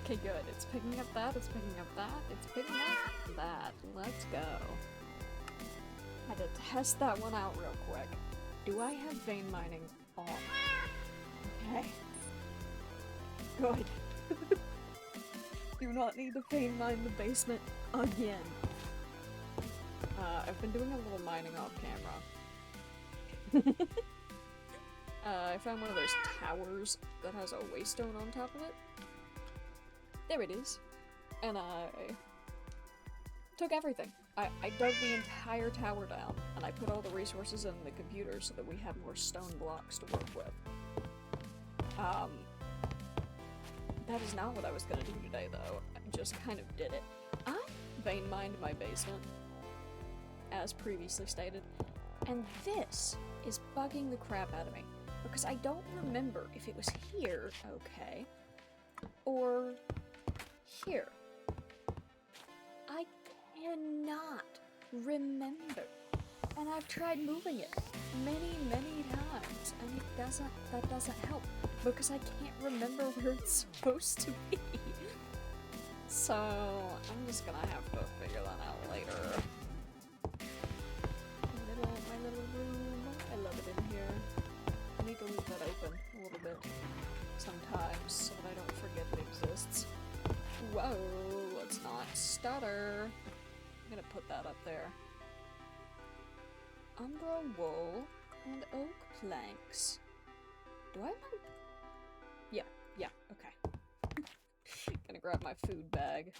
Okay, good. It's picking up that, it's picking up that, it's picking up that. Let's go. Had to test that one out real quick. Do I have vein mining on? Okay. Good. Do not need to vein mine the basement again. I've been doing a little mining off camera. I found one of those towers that has a waystone on top of it. There it is. And I took everything. I dug the entire tower down, and I put all the resources in the computer so that we have more stone blocks to work with. That is not what I was gonna do today, though. I just kind of did it. I vein mined my basement, as previously stated, and this is bugging the crap out of me, because I don't remember if it was here, okay, or here. I cannot remember, and I've tried moving it many, many times, and that doesn't help, because I can't remember where it's supposed to be. So, I'm just gonna have to figure that out later. My little room, I love it in here. I need to leave that open a little bit sometimes, so that I don't forget it exists. Whoa, let's not stutter. I'm gonna put that up there. Umbra wool and oak planks. Do I have my... Yeah, okay. Gonna grab my food bag.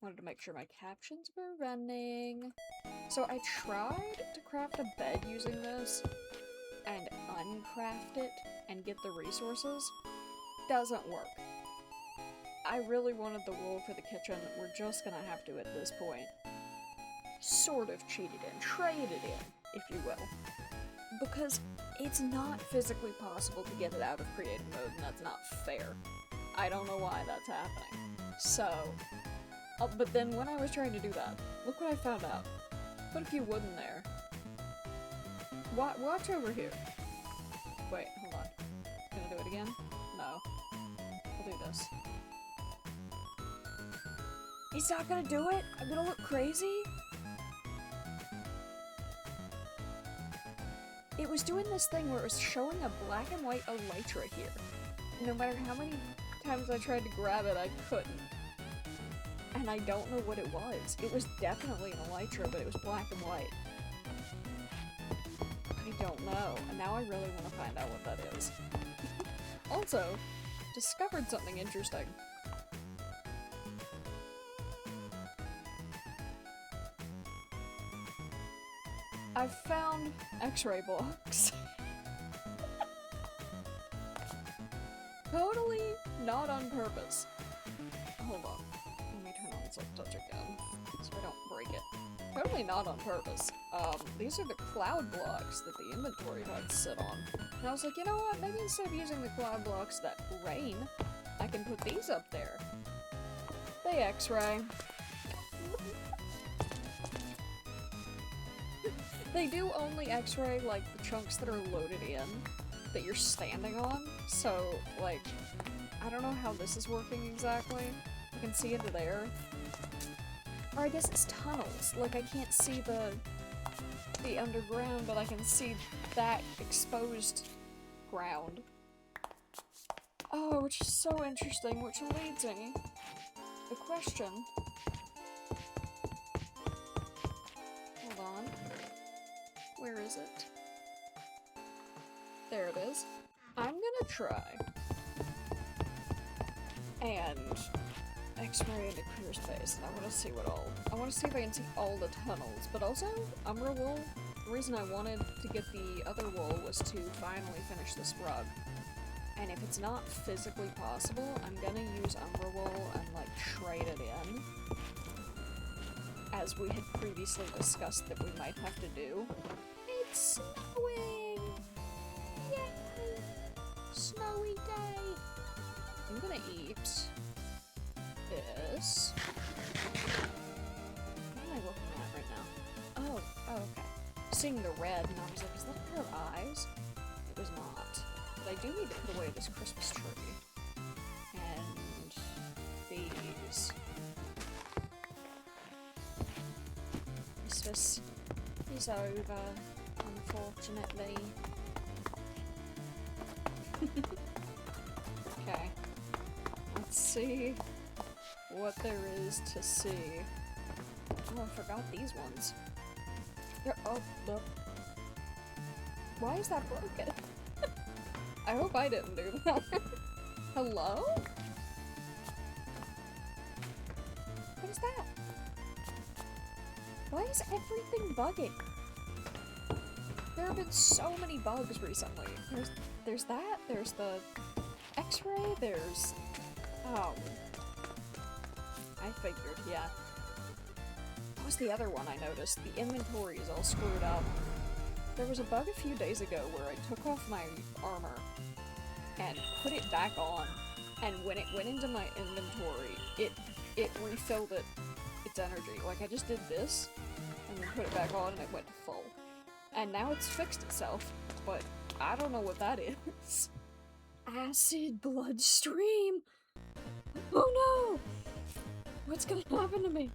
Wanted to make sure my captions were running. So I tried to craft a bed using this, and uncraft it, and get the resources. Doesn't work. I really wanted the wool for the kitchen. We're just gonna have to, at this point, sort of cheat it in, trade it in, if you will. Because it's not physically possible to get it out of creative mode, and that's not fair. I don't know why that's happening. So, but then when I was trying to do that, look what I found out. Put a few wood in there. Watch over here. Wait, hold on. Gonna do it again? No. I'll do this. It's not gonna do it? I'm gonna look crazy? It was doing this thing where it was showing a black and white elytra here. No matter how many times I tried to grab it, I couldn't. And I don't know what it was. It was definitely an elytra, but it was black and white. I don't know. And now I really want to find out what that is. Also, discovered something interesting. I've found X-ray blocks. Totally not on purpose. Hold on. Let me turn on Silk Touch again, so I don't break it. Totally not on purpose. These are the cloud blocks that the inventory HUDs sit on. And I was like, you know what, maybe instead of using the cloud blocks that rain, I can put these up there. They X-ray. They do only X-ray, like, the chunks that are loaded in, that you're standing on, so, like, I don't know how this is working exactly. I can see into there. Or I guess it's tunnels. Like, I can't see the underground, but I can see that exposed ground. Oh, which is so interesting, which leads me to the question. Hold on. Where is it? There it is. I'm gonna try and X-ray into clear space, and I want to see what all. I want to see if I can see all the tunnels, but also Umbra wool. The reason I wanted to get the other wool was to finally finish this rug. And if it's not physically possible, I'm gonna use Umbra wool and like trade it in, as we had previously discussed that we might have to do. It's snowing! Yay! Snowy day! I'm gonna eat this. What am I looking at right now? Oh, okay. Seeing the red, and I was like, is that a pair of eyes? It was not. But I do need to put away this Christmas tree. And Christmas is over, unfortunately. Okay. Let's see what there is to see. Oh, I forgot these ones. Oh, look. Why is that broken? I hope I didn't do that. Hello? What is that? Why is everything bugging? There have been so many bugs recently. There's that, there's the X-ray, there's... I figured, yeah. What was the other one I noticed? The inventory is all screwed up. There was a bug a few days ago where I took off my armor and put it back on, and when it went into my inventory, it refilled its energy. Like, I just did this, and then put it back on, and it went to full. And now it's fixed itself, but I don't know what that is. Acid bloodstream! Oh no! What's gonna happen to me?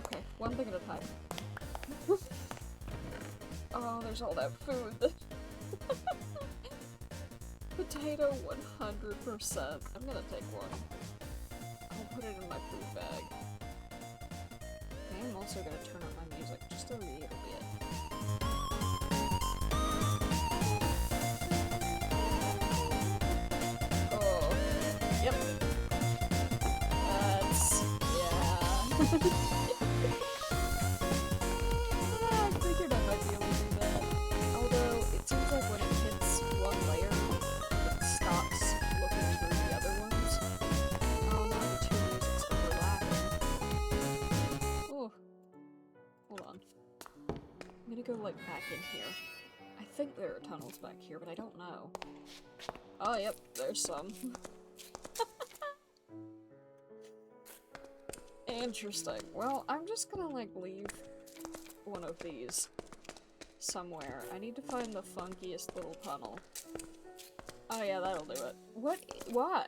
Okay, one thing at a time. Oh, there's all that food. Potato 100%. I'm gonna take one. I'll put it in my food bag. I'm also gonna turn up my music just a little bit. Oh, yep. Yeah. I figured I might be able to do that. Although, it seems like when it hits one layer, it stops looking through the other ones. Oh, now the two music's overlapping. Oh. Hold on. I'm gonna go, like, back in here. I think there are tunnels back here, but I don't know. Oh, yep, there's some. Interesting. Well, I'm just gonna, like, leave one of these somewhere. I need to find the funkiest little tunnel. Oh yeah, that'll do it. What? Why?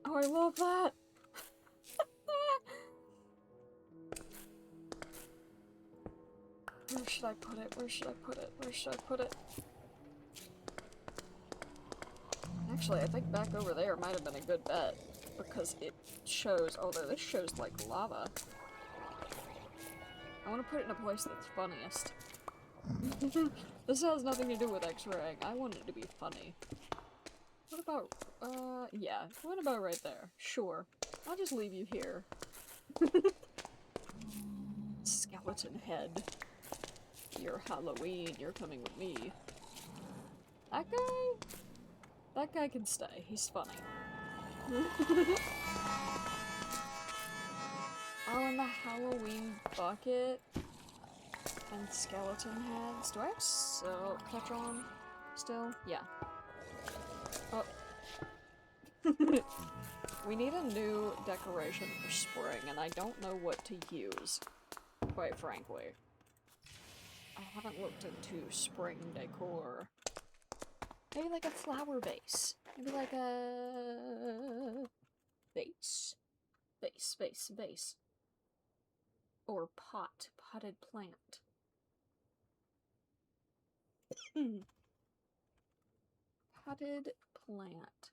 Oh, I love that! Where should I put it? Where should I put it? Where should I put it? Actually, I think back over there might have been a good bet, because it shows, although this shows like lava. I want to put it in a place that's funniest. This has nothing to do with X-raying. I want it to be funny. What about, yeah, what about right there? Sure. I'll just leave you here. Skeleton head. You're Halloween, you're coming with me. That guy? That guy can stay. He's funny. Oh, and the Halloween bucket and skeleton heads. Do I have clutch on still? Yeah. Oh. We need a new decoration for spring, and I don't know what to use, quite frankly. I haven't looked into spring decor. Maybe like a flower vase. Maybe like a... vase? Vase. Or potted plant. Potted plant.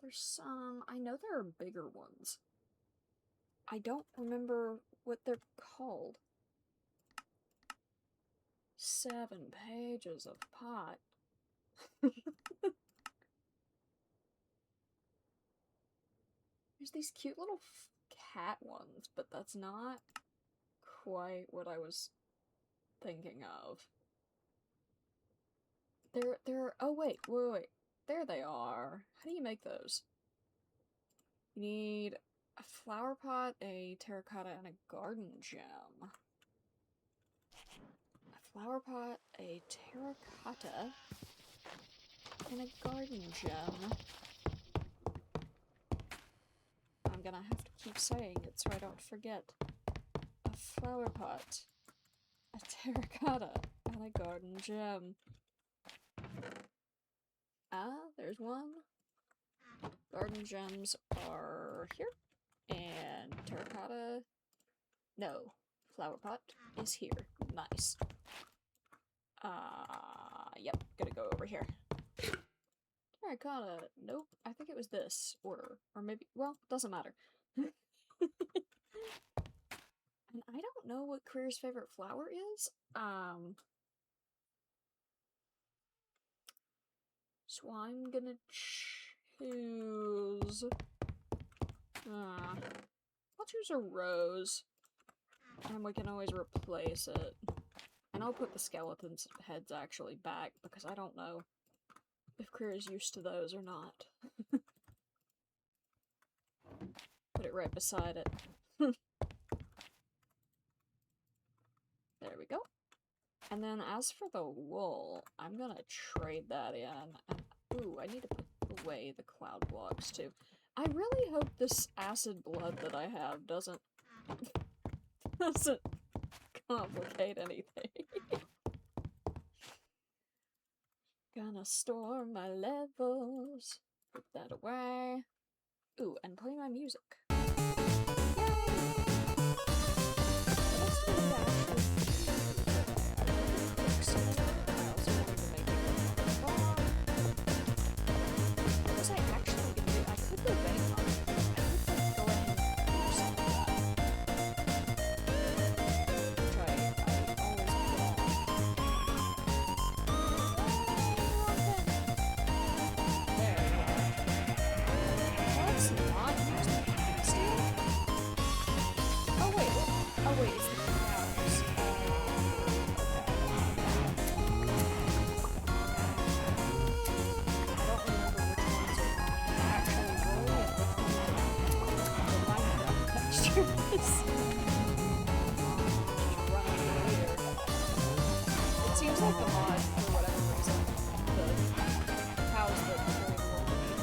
There's some... I know there are bigger ones. I don't remember what they're called. 7 pages of pot. There's these cute little cat ones, but that's not quite what I was thinking of. Oh wait. There they are. How do you make those? You need a flower pot, a terracotta, and a garden gem. A flower pot, a terracotta, and a garden gem. I'm gonna have to keep saying it so I don't forget. A flower pot, a terracotta, and a garden gem. Ah, there's one. Garden gems are here. And terracotta... No. Flower pot is here. Nice. Yep. Gonna go over here. Terracotta... Nope. I think it was this order. Or maybe... Well, doesn't matter. And I don't know what Career's favorite flower is. So I'm gonna choose... I'll choose a rose. And we can always replace it. And I'll put the skeleton's heads actually back, because I don't know if Career is used to those or not. Put it right beside it. There we go. And then as for the wool, I'm gonna trade that in. And, ooh, I need to put away the cloud blocks too. I really hope this acid blood that I have doesn't complicate anything. Gonna store my levels. Put that away. Ooh, and play my music. It seems like the mod, for whatever reason, the cows that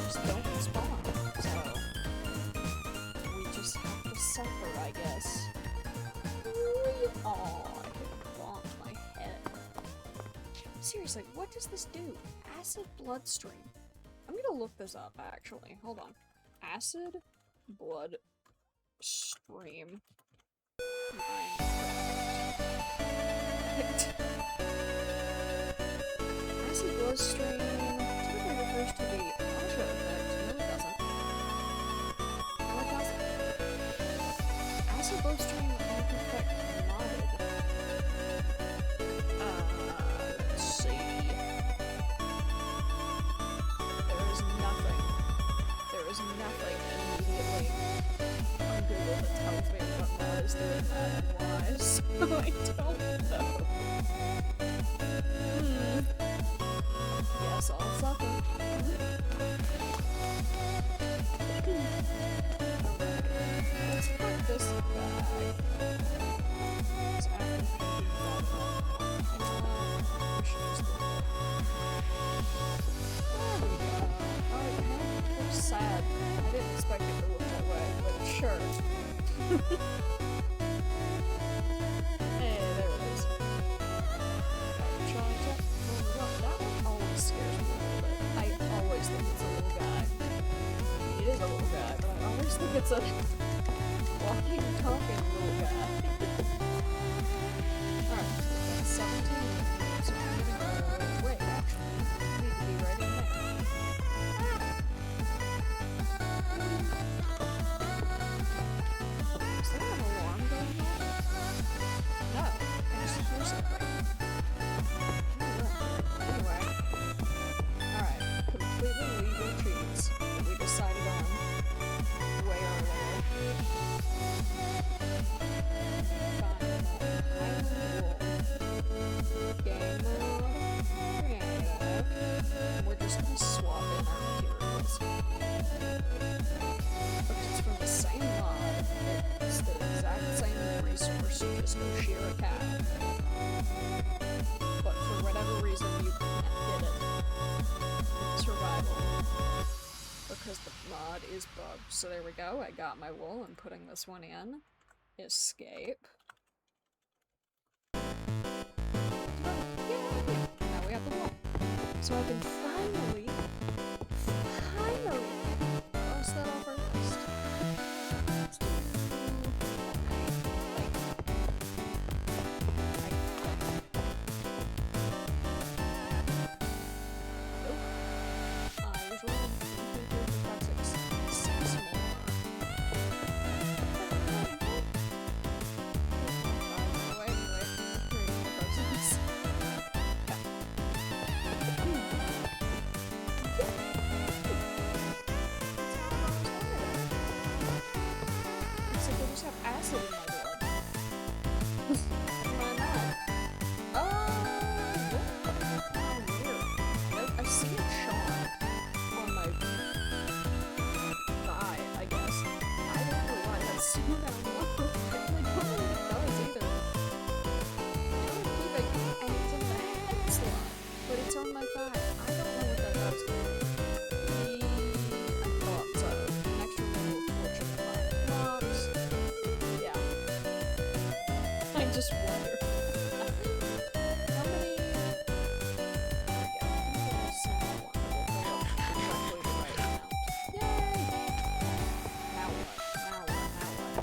just don't spawn, so we just have to suffer, I guess. Oh, I bonked my head. Seriously, what does this do? Acid bloodstream. I'm gonna look this up, actually. Hold on. Acid bloodstream. Acid bloodstream typically refers to the nausea effect. No, it doesn't. No, it doesn't. Acid bloodstream can affect modded. Let's see. There is nothing immediately on Google that tells me what mod is doing that and why, so I don't know. Yes, I'll suffer. Let's put this back. It's sad. I didn't expect it to look that way, but sure. Hey, there it is. That one always scares me a little bit. I always think it's a little guy. It is a little guy, but I always think it's a walking, talking little guy. Alright, 17. So I'm gonna go... Wait, actually, I need to be right in there. Is there an alarm going on? No, I just hear something. Anyway. Alright, completely legal treats that we decided on way earlier. Game mode, creative, and we're just gonna swap in our materials. Because it's from the same mod, it's the exact same resource, you just go shear a cow. But for whatever reason, you can't get it. Survival. Because the mod is bugged. So there we go, I got my wool, I'm putting this one in. Escape. So I can finally cross that off our list. Let's do I was wrong. Six more. Acid in my blood. Why not? How weird. I see a shot on my thigh, I guess. I don't know why that's so down low. I don't know what it does either. I don't keep it, and it's in the head slot, but it's on my thigh. I don't know what that does. I thought so. An extra little fortune in my blocks. I just wonder. How many? There we go. There's one. We'll fill up exactly the right amount. Yay! Now what? Now what? Now what?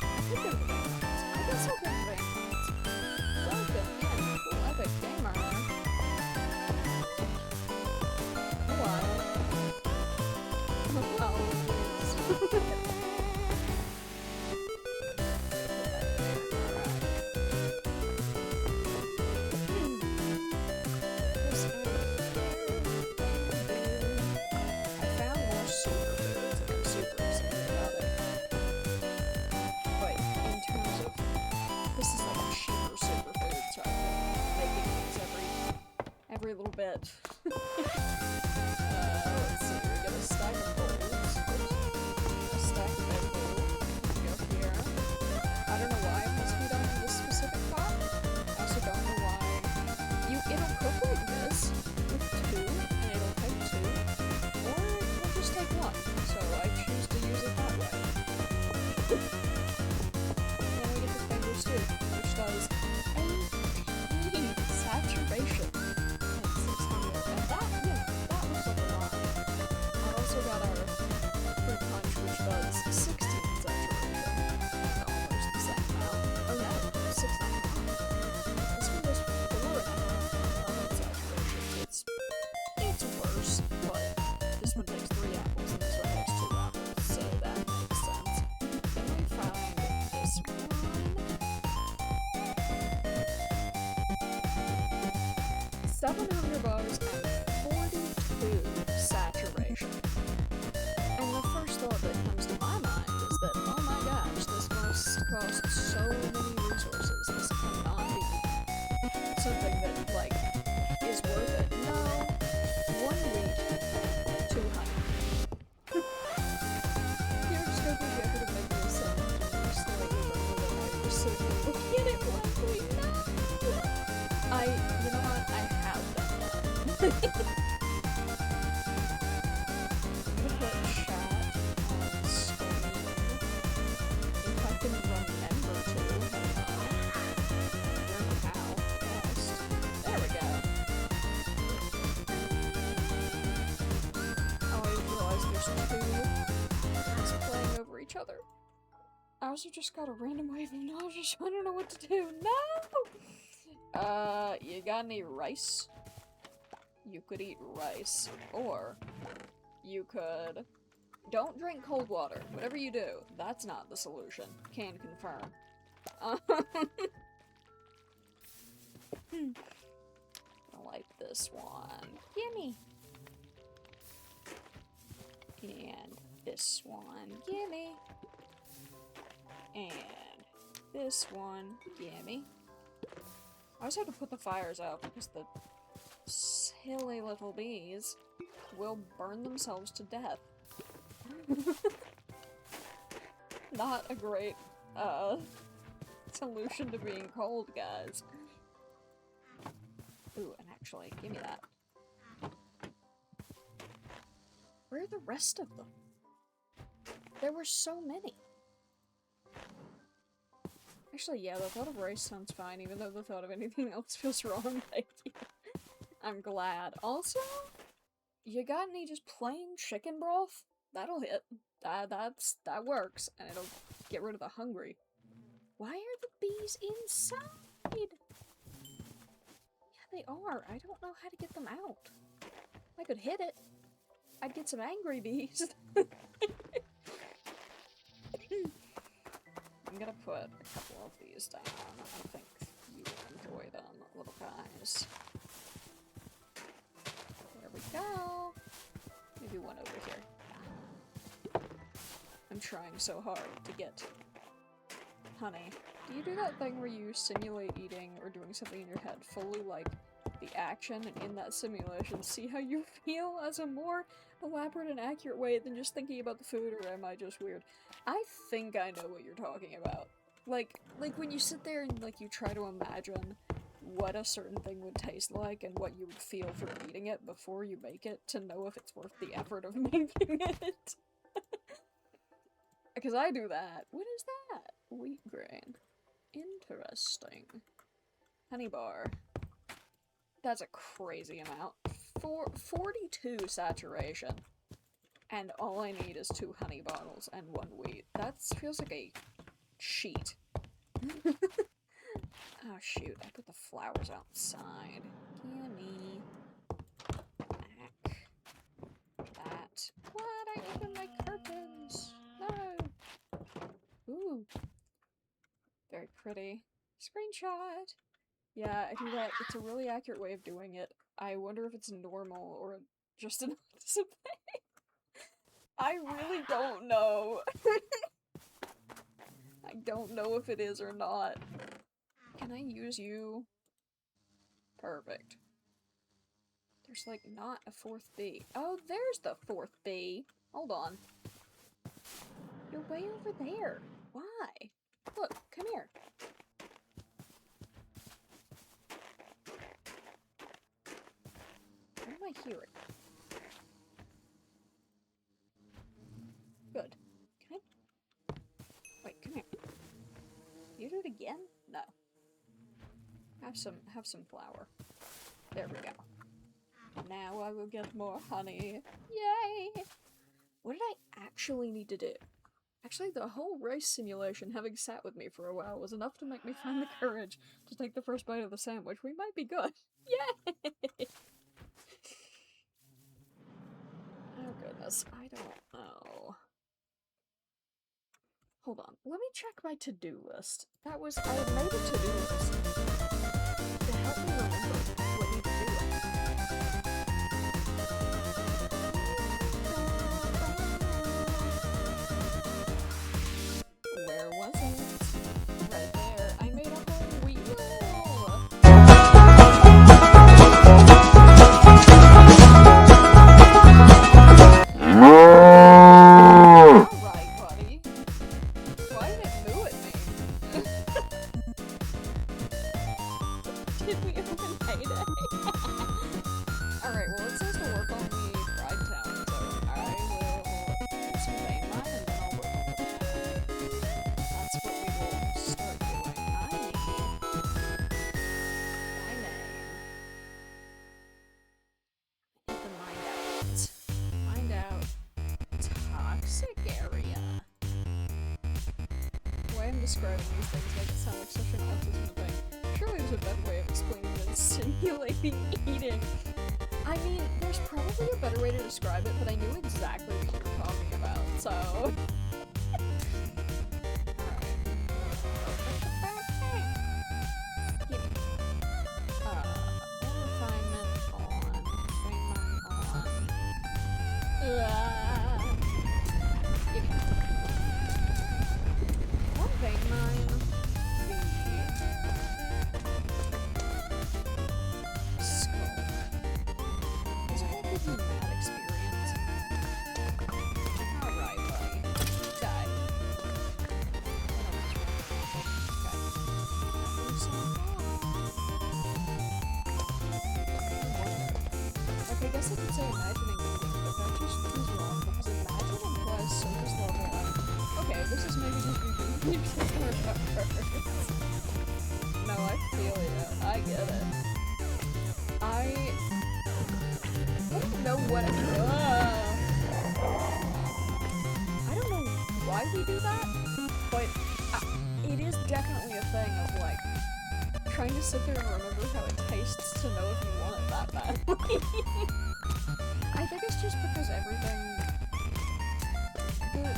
I could go to the Vampires. I guess I'll go to the Vampires. Welcome in, cool epic gamer. A while. Every little bit. Let's see, we get a stack of bowls. A stack of egg bowls. Go here. I don't know why it must be done in this specific pot. I also don't know why it'll cook like this with two, and it'll take two, or it'll just take one. So I choose to use it that way. And then we get this bamboo stew, which does 8 saturation. Got our fruit punch, which does 16 saturation. Almost the same amount. Oh no, 6.5. This one does 4.5 saturation. It's worse, but this one takes 3 apples and this one takes 2 apples, so that makes sense. Then we found this one. 700 bars and 42 saturation. And the first thought that comes to my mind is that, oh my gosh, this must cost so many resources. This cannot be something that, like, is worth it. No. 1 week, 200. You're just going to be able to make this slightly better than I was sitting there looking at it blankly. No! You know what? I have done that. Other. I also just got a random wave of nausea, so I don't know what to do. No! You got any rice? You could eat rice. Or, you could... Don't drink cold water. Whatever you do, that's not the solution. Can confirm. I like this one. Gimme! And this one, gimme. And this one, gimme. I always have to put the fires out because the silly little bees will burn themselves to death. Not a great, solution to being cold, guys. Ooh, and actually, give me that. Where are the rest of them? There were so many. Actually, yeah, the thought of rice sounds fine, even though the thought of anything else feels wrong. Thank you. I'm glad. Also, you got any just plain chicken broth? That'll hit. That works, and it'll get rid of the hungry. Why are the bees inside? Yeah, they are. I don't know how to get them out. I could hit it. I'd get some angry bees. I'm gonna put a couple of these down. I think you will enjoy them, little guys. There we go. Maybe one over here. I'm trying so hard to get honey. Do you do that thing where you simulate eating or doing something in your head fully like the action, and in that simulation see how you feel as a more elaborate and accurate way than just thinking about the food, or am I just weird? I think I know what you're talking about. Like when you sit there and like you try to imagine what a certain thing would taste like and what you would feel from eating it before you make it to know if it's worth the effort of making it. Because I do that. What is that? Wheat grain. Interesting. Honey bar. That's a crazy amount. 42 saturation. And all I need is 2 honey bottles and 1 wheat. That feels like a cheat. Oh shoot, I put the flowers outside. Gimme. Back. That. What? I opened my curtains! No! Ooh. Very pretty. Screenshot! Yeah, I do that. It's a really accurate way of doing it. I wonder if it's normal or just an opposite way. I really don't know. I don't know if it is or not. Can I use you? Perfect. There's like not a 4th bee. Oh, there's the 4th bee. Hold on. You're way over there. Why? Look, come here. What am I hearing? Good. Can I? Wait, come here. You do it again? No. Have some flour. There we go. Now I will get more honey. Yay! What did I actually need to do? Actually, the whole rice simulation, having sat with me for a while, was enough to make me find the courage to take the first bite of the sandwich. We might be good. Yay! Oh goodness, I don't know. Hold on, let me check my to-do list. I had made a to-do list to help me remember what needs doing. Where was it? Right there. I made a whole wheel! Alright, buddy. Why did it moo at me? Did we open payday? Alright, well it says to work on the Pride Town, so I will do some vein mine and then I'll work on the town. That's what we will start doing. I need my name. Get the mind out. Toxic area. The way I'm describing these things make it sound like such an autism thing. Surely there's a better way of explaining than simulating eating. I mean, there's probably a better way to describe it, but I knew exactly what you were talking about, so... I guess I could say imagining eating, but that just is wrong, because imagine implies surface level. Okay, this is maybe just me being particular about first. we do that, but it is definitely a thing of, like, trying to sit there and remember how it tastes to know if you want it that badly. I think it's just because everything...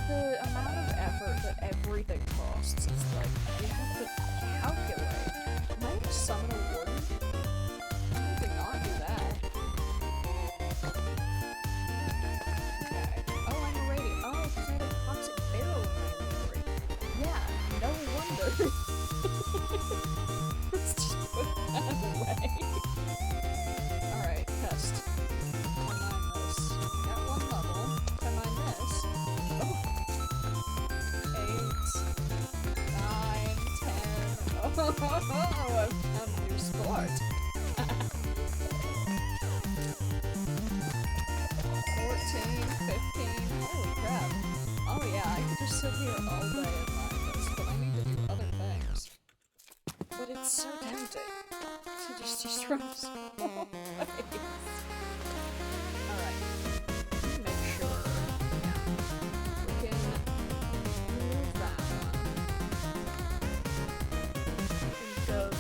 The amount of effort that everything costs is, like, you have to calculate. Am I gonna summon a warden? I need to not do that. Okay. Oh, I'm a radio. Oh, because I had a toxic barrel in my inventory. Yeah, no wonder. Let's just put that away. Alright, test. Combine this. Got one level. Combine this. Oh. 8, 9, 10. Oh, I've found a new sport. 14, 15. Holy crap. Oh yeah, I could just sit here all day and mine this, but I need to do other things. But it's so tempting to just destroy this whole place. Alright. Make sure we can move that one. And go to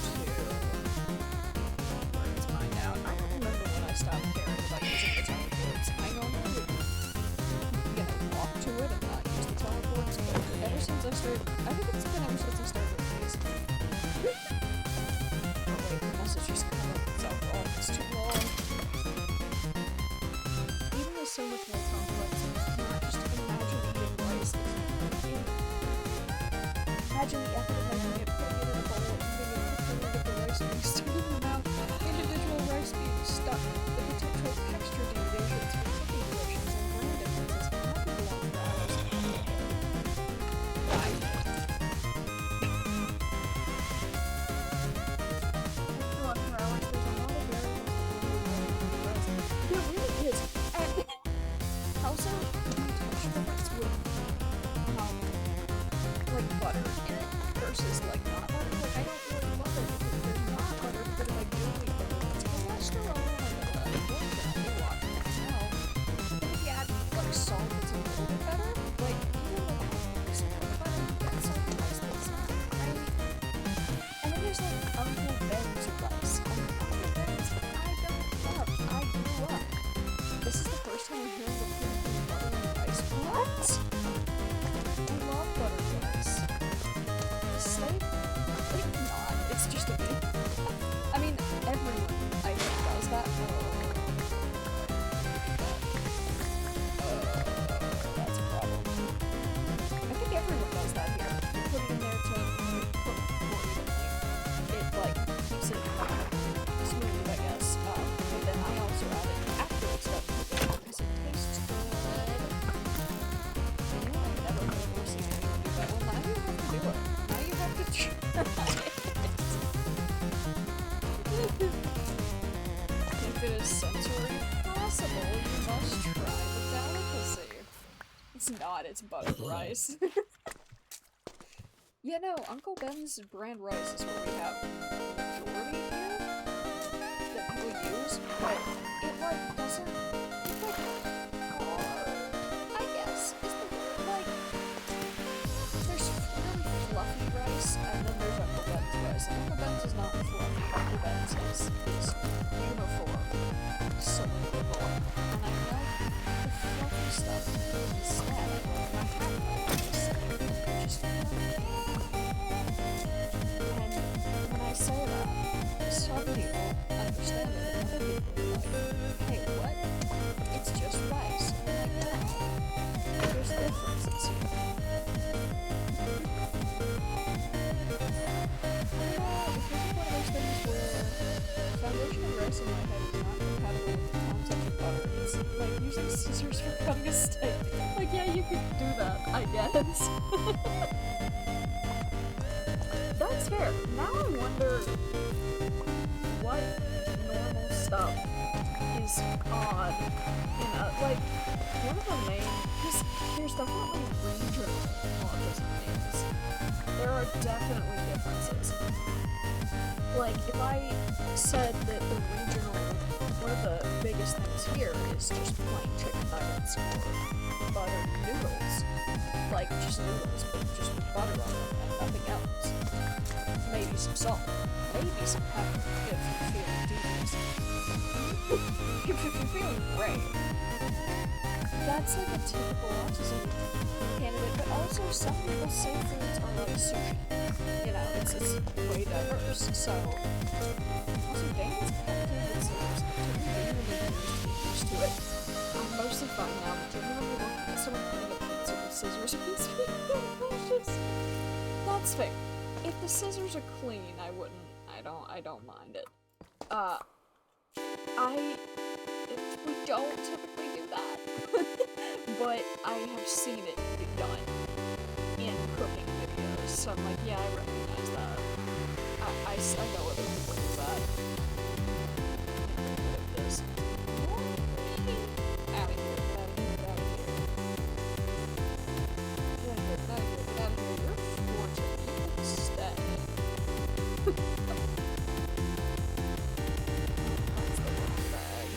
where it's mined out. I don't remember when I stopped caring about using the teleports. I normally would, walk to it and not use the teleports, but ever since I started, I think it's been ever since I started with these. Oh wait, the message just cut itself off. It's too long. Eating is so much more complex. It's not just imagine eating rice. Imagine the effort of making it, putting it in a bowl, eating it, putting it in the rice being stuck in your mouth, individual rice being stuck, the potential texture deviations, cooking relations, and brand differences can have you belong for hours. There really is. And also, when you touch difference with like butter in it versus like not butter, like I don't really love it because there's not butter, but like really butter. It's cholesterol and unfortunately a lot now. But then if you add like salt, it's a little bit better. Like even without some butter, you get something rice that's not right. And then there's like Uncle Ben's rice. And Uncle Ben's I don't love. I grew up. This is the first time I'm hearing the putting butter in rice. What? I love butter rice. Steak? Like not. It's just a bit. I mean, everyone I think does that. That's a problem. I think everyone does that here. You put it in there to cook more evenly. It like keeps it smooth, I guess. But then I also add it after it's done cooking because it tastes good. You know, I never heard of seen anyone do that. Well, now you have to do it. Now you have to try it. If it is sensory possible, you must try the delicacy. It's not, it's buttered rice. Yeah, no, Uncle Ben's brand rice is what we have majority here that people use, but it like doesn't, it's like hard, I guess, is the word. Like, there's really fluffy rice, and then there's Uncle Ben's rice, and Uncle Ben's is not fluffy. Uncle Ben's is uniform, cylindrical, and I like the fluffy stuff instead. I have rice, just fluffy. And when I say that, some people understand it, and other people are like, hey, what? It's just rice. And I'm like, no, there's differences here. I don't know, it's just one of those things where the foundation of rice in my head is not compatible with the concept of butter. It's like using scissors for cutting a steak. Like, yeah, you could do that, I guess. That's fair. Now I wonder what normal stuff is odd in a, like, one of the main, because there's definitely regional autism names. There are definitely differences. Like, if I said that the regional, one of the biggest things here is just plain chicken nuggets or butter noodles. Like, just noodles, but just with butter on them and nothing else. Maybe some salt. Maybe some pepper, if you're feeling devious. If you're feeling great. That's like a typical autism candidate, but also some people say foods are like sushi. You know, it's way diverse, so... Also, Damon's complicated with scissors. It took me really used to it. I'm mostly fine now, but generally looking at someone cutting a pizza with scissors makes me feel nauseous. That's fair. If the scissors are clean, I don't mind it. We don't typically do that. But I have seen it be done in cooking videos, so I'm like, yeah, I recognize that. I know other people do that. Look at this. Out of here, get out of here, get out of here. Get out of here, get out of here, get out of here. You're fortunate. You can stay. That's the wrong bag.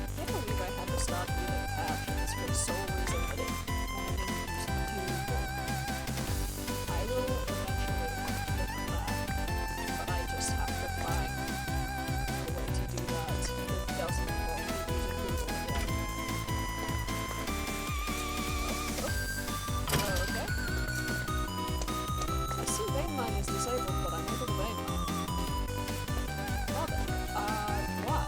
I can't believe I had to stop using captions for the sole reason that it wanted me to use YouTube. I will eventually want to get that, but I just have to find a way to do that that doesn't involve me using Google again. Okay. I see vein mine is disabled, but I'm able to vein mine. Love it. Why?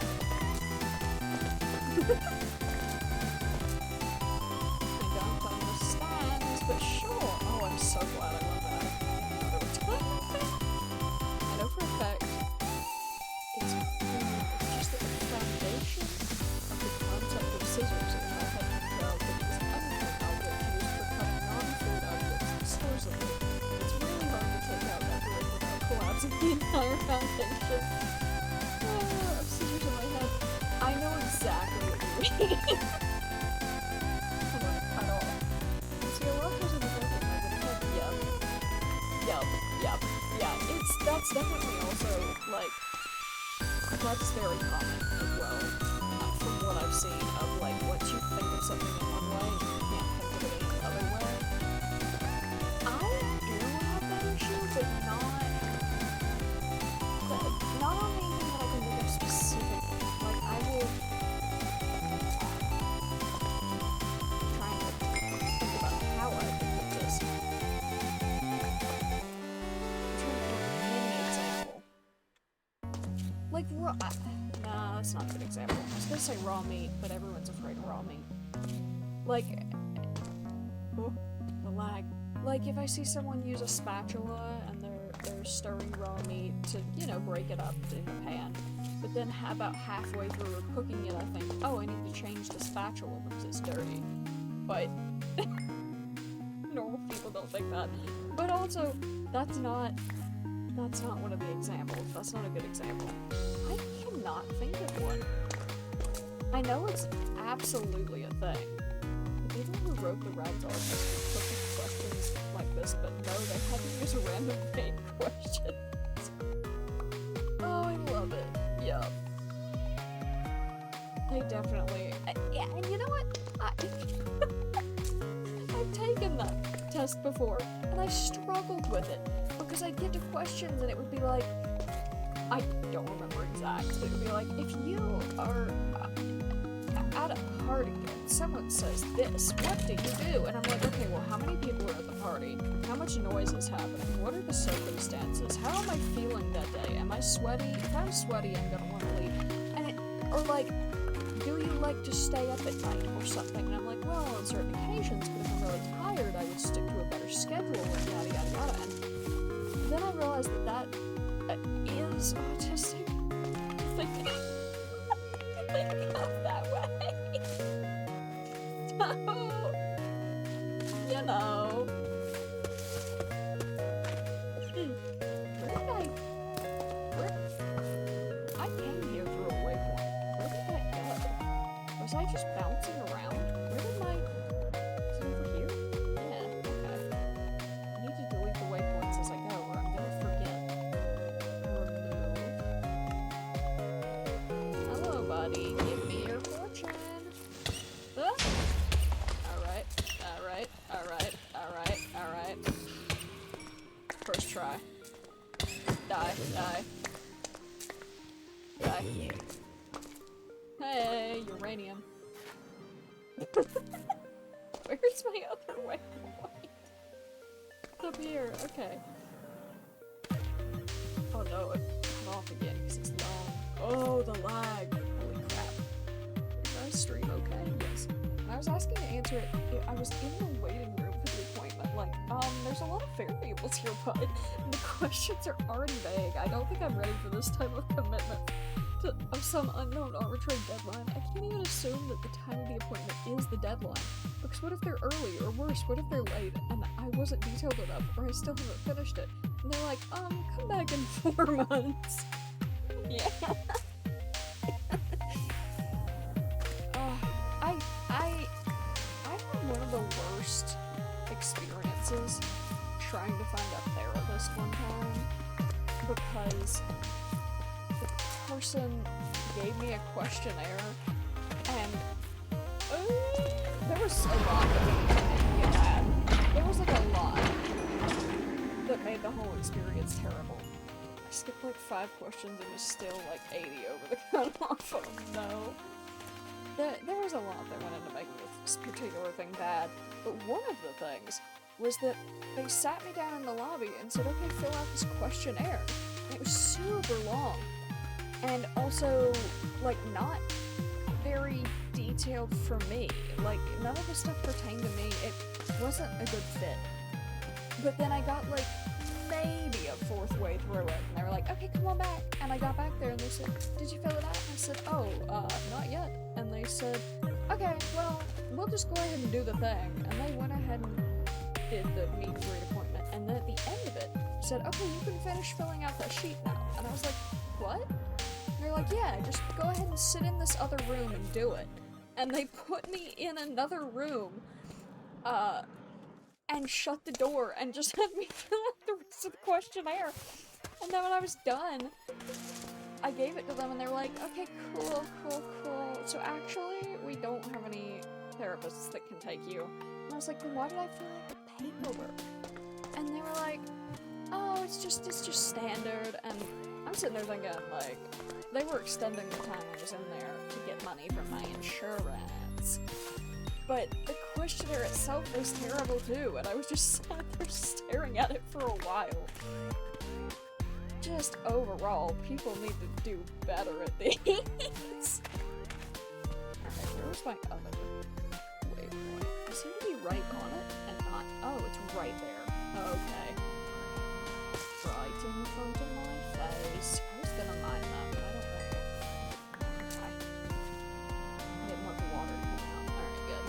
I don't understand, but sure. Oh, I'm so glad I went back. I know for a fact it's just that the foundation of the concept of scissors in my head can tell that it's an unfood object used for cutting non-food objects exclusively. It's really hard to take out that word without collapsing the entire foundation of scissors in my head. I know exactly what you mean. I'm gonna cut off. See, a lot goes into working my little head. Yup. Yeah, that's definitely also, like, that's very common as well, from what I've seen, of, like, once you think of something in one way, you can't think of it any other way. I do have that issue, but not on anything that I can think of specifically. Like, I will... trying to think about how I can put this. I'm trying to think of any example. Like, raw... nah, that's not a good example. I was gonna say raw meat, but everyone's afraid of raw meat. Like... oh, the lag. Like, if I see someone use a spatula and they're stirring raw meat to, you know, break it up in the pan, but then about halfway through cooking it, I think, oh, I need to change the spatula because it's dirty. But normal people don't think that. But also, that's not one of the examples. That's not a good example. I cannot think of one. I know it's absolutely a thing. The people who wrote the Ragdoll must be cooking questions like this, but no, they had to use random fake questions. Oh, I love it. Yup. They definitely... yeah, and you know what? I've taken that test before, and I struggled with it, because I'd get to questions and it would be like... I don't remember exact, but it would be like, if you are at a party and someone says this, what do you do? And I'm like, okay, well, how many people are at the party? How much noise is happening? What are the circumstances? How am I feeling that day? Am I sweaty? If I'm sweaty, I'm gonna want to leave. And or like, do you like to stay up at night or something? And I'm like, well, on certain occasions, but if I'm really tired, I would stick to a better schedule and yada yada yada. And then I realized that is autistic thinking. Think of that way. So, you know. I came here through a waypoint. Where did that go? Was I just bouncing around? Where did my... is it over here? Yeah, okay. I need to delete the waypoints as I go, or I'm gonna forget. Remove. buddy. Give me your fortune. Ah. Alright, alright, alright, alright, alright. First try. Die, die. Die. Hey, uranium. Where's my other waypoint? It's up here, okay. Oh no, it cut off again because it's long. Oh, the lag! Holy crap. Is my stream okay? Yes. When I was asking to answer it, I was in the waiting room for the appointment, like, there's a lot of variables here, bud. And the questions are already vague. I don't think I'm ready for this type of commitment of some unknown arbitrary deadline. I can't even assume that the time of the appointment is the deadline. Because what if they're early, or worse, what if they're late, and I wasn't detailed enough, or I still haven't finished it? And they're like, come back in 4 months. Yeah. I had one of the worst experiences trying to find a therapist one time, because the person gave me a questionnaire, and there was a lot that you had. There was like a lot that made the whole experience terrible. I skipped like 5 questions and was still like 80 over the cutoff. Oh no. There was a lot that went into making this particular thing bad, but one of the things was that they sat me down in the lobby and said, okay, fill out this questionnaire. And it was super long. And also, like, not very detailed for me. Like, none of the stuff pertained to me. It wasn't a good fit. But then I got, like, maybe a 4th way through it, and they were like, okay, come on back. And I got back there, and they said, did you fill it out? And I said, oh, not yet. And they said, okay, well, we'll just go ahead and do the thing. And they went ahead and did the meet and greet appointment. And then at the end of it, said, okay, you can finish filling out that sheet now. And I was like, what? And they're like, yeah, just go ahead and sit in this other room and do it. And they put me in another room, and shut the door and just had me fill out the rest of the questionnaire. And then when I was done, I gave it to them and they were like, okay, cool. So actually, we don't have any therapists that can take you. And I was like, then why did I fill out the paperwork? And they were like, oh, it's just standard. And I'm sitting there thinking, like, they were extending the time I was in there to get money from my insurance. But the questionnaire itself was terrible too, and I was just sat there staring at it for a while. Just overall, people need to do better at these. Alright, where's my other waypoint? I seem to be right on it, and not- oh, it's right there. Okay. Right in front of my face. I was gonna mine that, but I don't know. I didn't want the water to come out. Alright, good.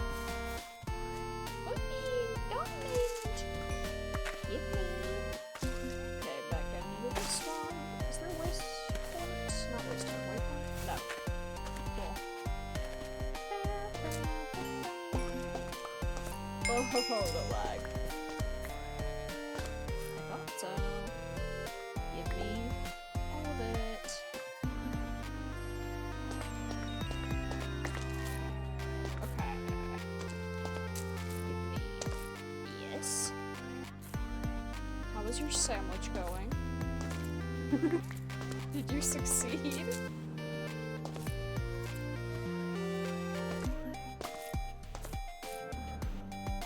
Okay, back into this one. Is there a waste point? Not waste point, waypoint? No. Cool. Oh, the lag. I thought so. Give me all of it. Okay. Yes. How is your sandwich going? Did you succeed?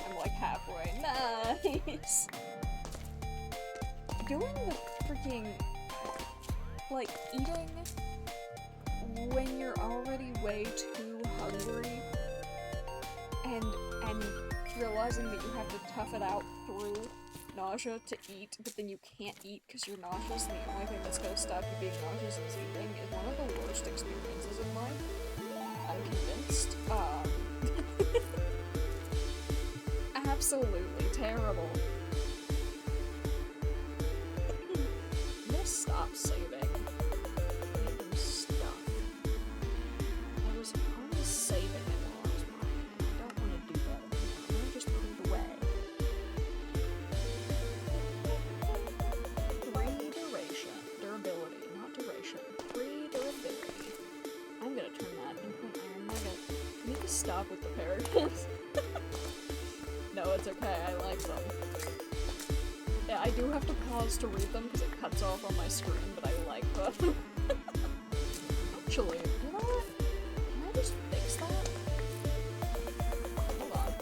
I'm like halfway. Nice! Doing the freaking, like, eating when you're already way too hungry and realizing that you have to tough it out through nausea to eat, but then you can't eat because you're nauseous, and the only thing that's gonna stop you being nauseous is eating is one of the worst experiences in life. I'm convinced. Absolutely terrible. I'm gonna stop saving random stuff. I was only saving it while I was mining, and I don't want to do that anymore. I'm gonna just put it away. Durability, not duration. 3 durability. I'm gonna turn that Stop with the paragraphs. No, it's okay, I like them. Yeah, I do have to pause to read them because it cuts off on my screen, but I like them. Actually, you know what? Can I just fix that? Hold on.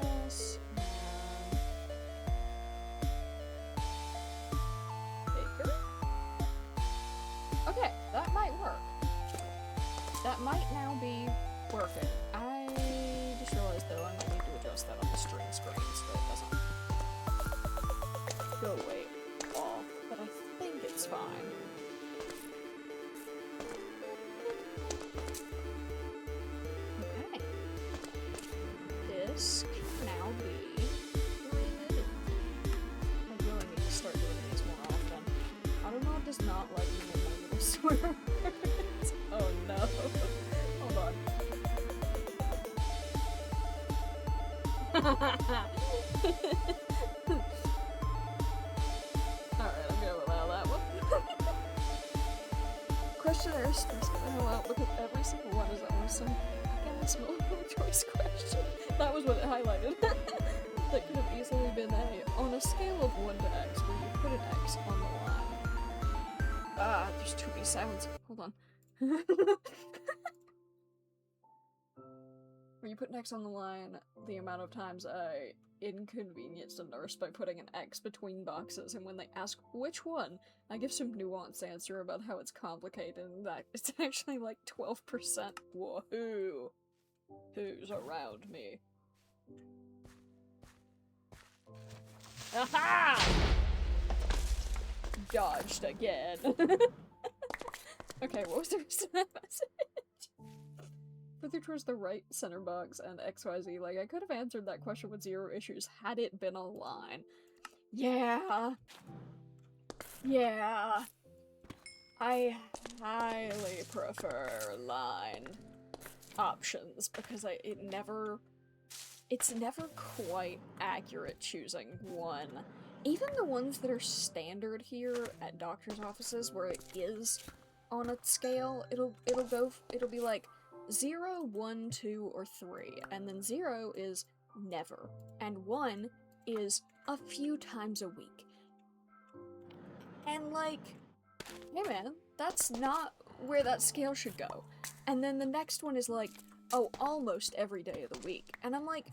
Yes. Baker? Okay, that might work. That might now be working. I just realized though I might need to adjust that on the stream screen so it doesn't go away off, but I think it's fine. Okay. This can now be remitted. I really need to start doing these more often. AutoMod does not like me in my little swear words. Oh no. Hold on. Alright, I'm gonna allow that one. Questionnaire stress gonna allow because every single one is awesome. Again, this multiple choice question. That was what it highlighted. That could have easily been on a scale of 1 to X, where you put an X on the line. Ah, there's too many sounds. Hold on. Where you put an X on the line, the amount of times I inconvenienced a nurse by putting an X between boxes, and when they ask which one, I give some nuanced answer about how it's complicated and that it's actually like 12%. Whoa. Who's around me? Aha! Dodged again. Okay, what was the rest of that message? Further towards the right center box and XYZ, like I could have answered that question with 0 issues had it been a line. Yeah. Yeah. I highly prefer line options because it's never quite accurate choosing one. Even the ones that are standard here at doctor's offices where it is on a scale, it'll be like 0, 1, 2, or 3, and then 0 is never, and 1 is a few times a week. And like, hey man, that's not where that scale should go. And then the next one is like, oh, almost every day of the week. And I'm like,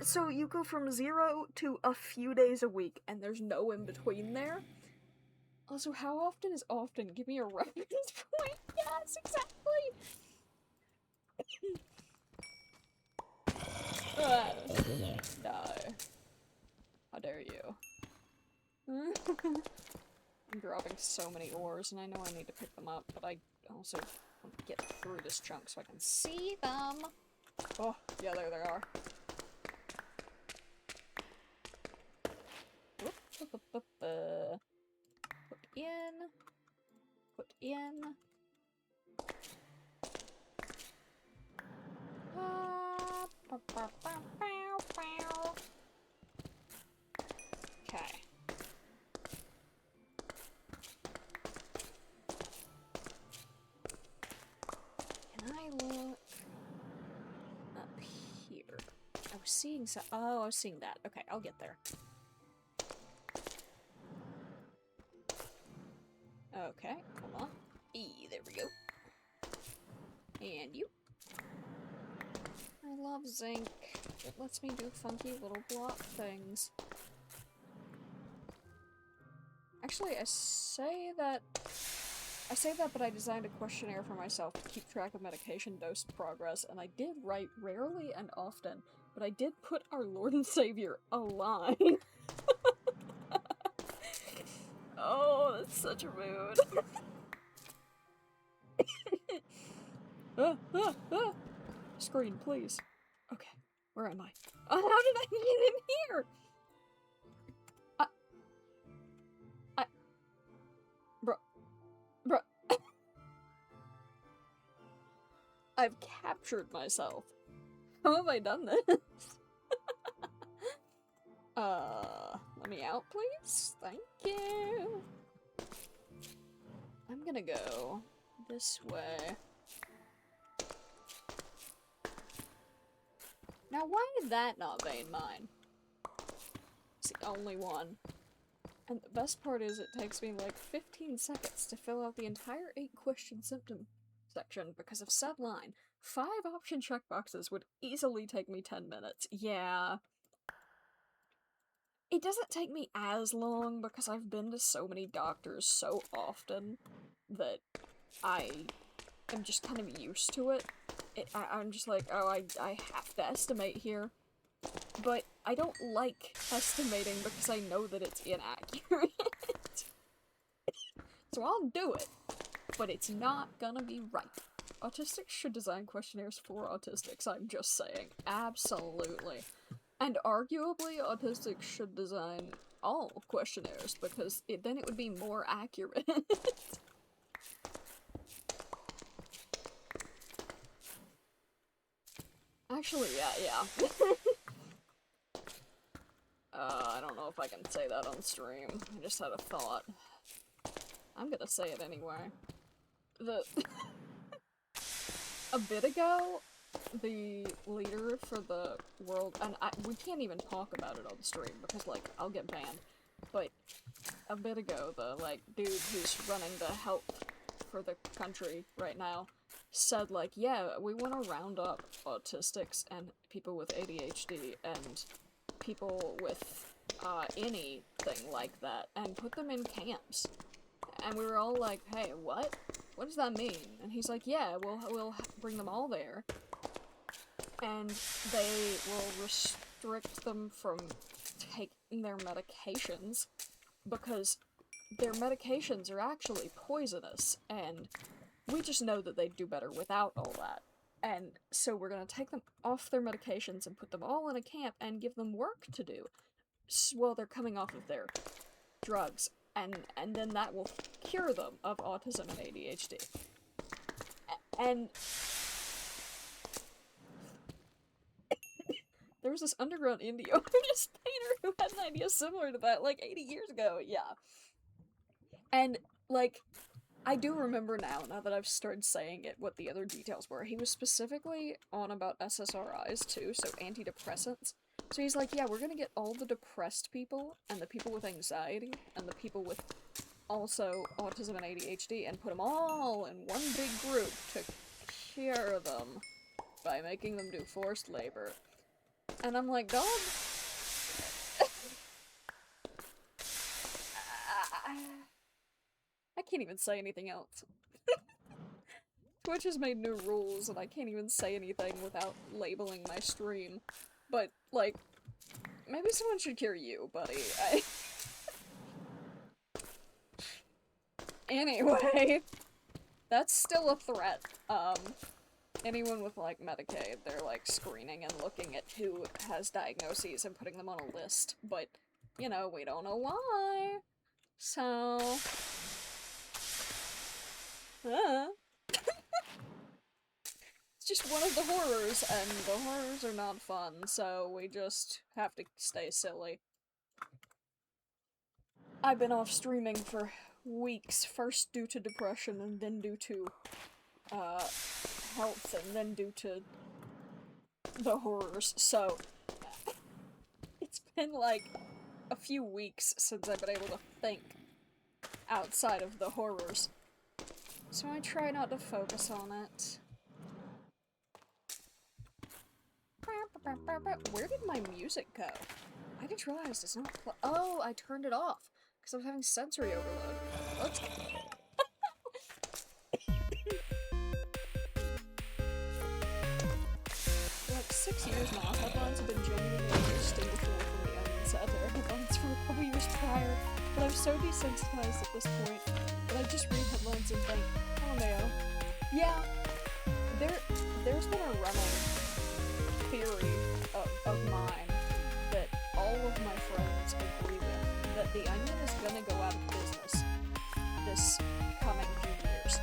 so you go from 0 to a few days a week, and there's no in between there? Also, how often is often? Give me a reference point. Yes, exactly! No. How dare you. I'm dropping so many ores, and I know I need to pick them up, but I also want to get through this chunk so I can see them. Oh, yeah, there they are. Put in. Put in. Okay. Can I look up here? I was seeing so- oh, I was seeing that. Okay, I'll get there. Okay, hold on. There we go. And you. I love zinc. It lets me do funky little block things. Actually, I say that, but I designed a questionnaire for myself to keep track of medication dose progress, and I did write rarely and often, but I did put our Lord and Savior a line. Oh, that's such a mood. Screen, please. Okay, where am I? Oh, how did I get in here? Bruh. I've captured myself. How have I done this? Let me out, please? Thank you. I'm gonna go this way. Now, why is that not vein mine? It's the only one. And the best part is it takes me like 15 seconds to fill out the entire 8-question symptom section because of said line. 5 option checkboxes would easily take me 10 minutes. Yeah. It doesn't take me as long because I've been to so many doctors so often that I am just kind of used to it. I'm just like, oh, I have to estimate here. But I don't like estimating because I know that it's inaccurate. So I'll do it, but it's not gonna be right. Autistics should design questionnaires for autistics, I'm just saying. Absolutely. And arguably, autistics should design all questionnaires, because then it would be more accurate. Actually, yeah. I don't know if I can say that on stream. I just had a thought. I'm gonna say it anyway. A bit ago, the leader for the world, and we can't even talk about it on the stream because, like, I'll get banned, but a bit ago, the, like, dude who's running the health for the country right now said, like, yeah, we want to round up autistics and people with ADHD and people with, anything like that and put them in camps. And we were all like, hey, what? What does that mean? And he's like, yeah, we'll bring them all there. And they will restrict them from taking their medications because their medications are actually poisonous, and we just know that they'd do better without all that. And so we're gonna take them off their medications and put them all in a camp and give them work to do while they're coming off of their drugs. And then that will cure them of autism and ADHD. And there was this underground indie artist painter who had an idea similar to that, like, 80 years ago, yeah. And, like, I do remember now that I've started saying it, what the other details were. He was specifically on about SSRIs, too, so antidepressants. So he's like, yeah, we're gonna get all the depressed people, and the people with anxiety, and the people with also autism and ADHD, and put them all in one big group to cure them by making them do forced labor. And I'm like, dog? I can't even say anything else. Twitch has made new rules, and I can't even say anything without labeling my stream. But, like, maybe someone should cure you, buddy. Anyway, that's still a threat. Anyone with, like, Medicaid, they're, like, screening and looking at who has diagnoses and putting them on a list. But, you know, we don't know why. So... It's just one of the horrors, and the horrors are not fun, so we just have to stay silly. I've been off streaming for weeks, first due to depression, and then due to, health, and then due to the horrors, so it's been, like, a few weeks since I've been able to think outside of the horrors. So I try not to focus on it. Where did my music go? I just realized it's not oh, I turned it off because I was having sensory overload. Let's For like 6 years now, headlines have been genuinely distinguishable from the unsatire headlines from a couple years prior, but I'm so desensitized at this point that I just read headlines and think, oh no. Yeah, there's been a running theory of mine that all of my friends agree with, that The Onion is gonna go out of business this coming few years,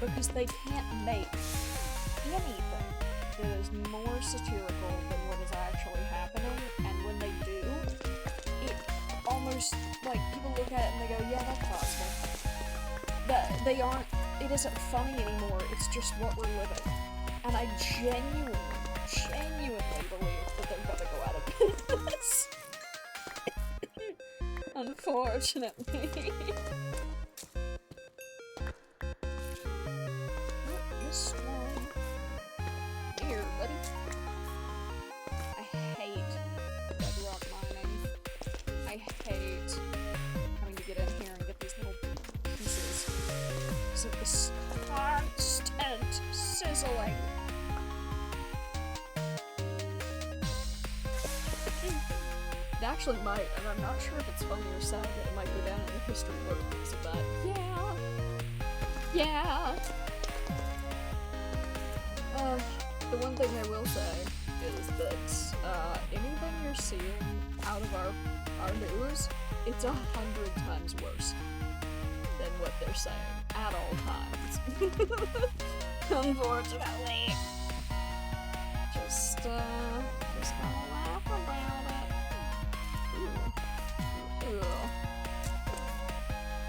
because they can't make anything that is more satirical than what is actually happening, and when they do, it almost, like, people look at it and they go, yeah, that's possible. they aren't, it isn't funny anymore, it's just what we're living. And I genuinely believe that they're gonna go out of business. Unfortunately. This one. Here, buddy. I hate bedrock mining. I hate having to get in here and get these little pieces. So this constant sizzling. It actually might, and I'm not sure if it's funny or sad, but it might go down in the history book because of that. Yeah! Yeah! The one thing I will say is that, anything you're seeing out of our news, it's 100 times worse than what they're saying at all times. Unfortunately. Just gonna laugh about it. Ooh.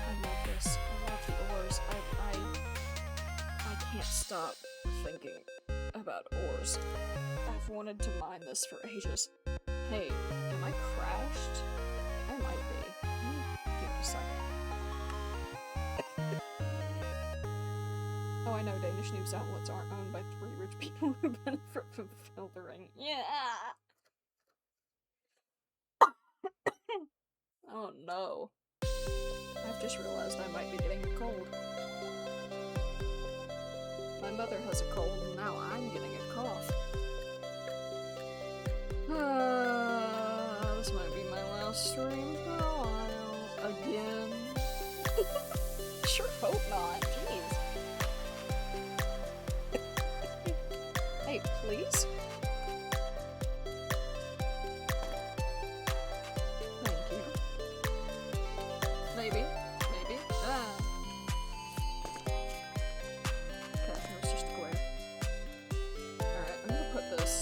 I love this. I love the ores. I can't stop thinking about ores. I've wanted to mine this for ages. Hey, am I crashed? I might be. Give it a second. Oh, I know, Danish news outlets aren't owned by 3 rich people who benefit from filtering. Yeah! Oh no. I've just realized I might be getting a cold. My mother has a cold, and now I'm getting a cough. This might be my last stream for a while. Again. Sure hope not. Jeez. Hey, please? Thank you. Maybe. Okay, that was just a glare. Alright, I'm gonna put this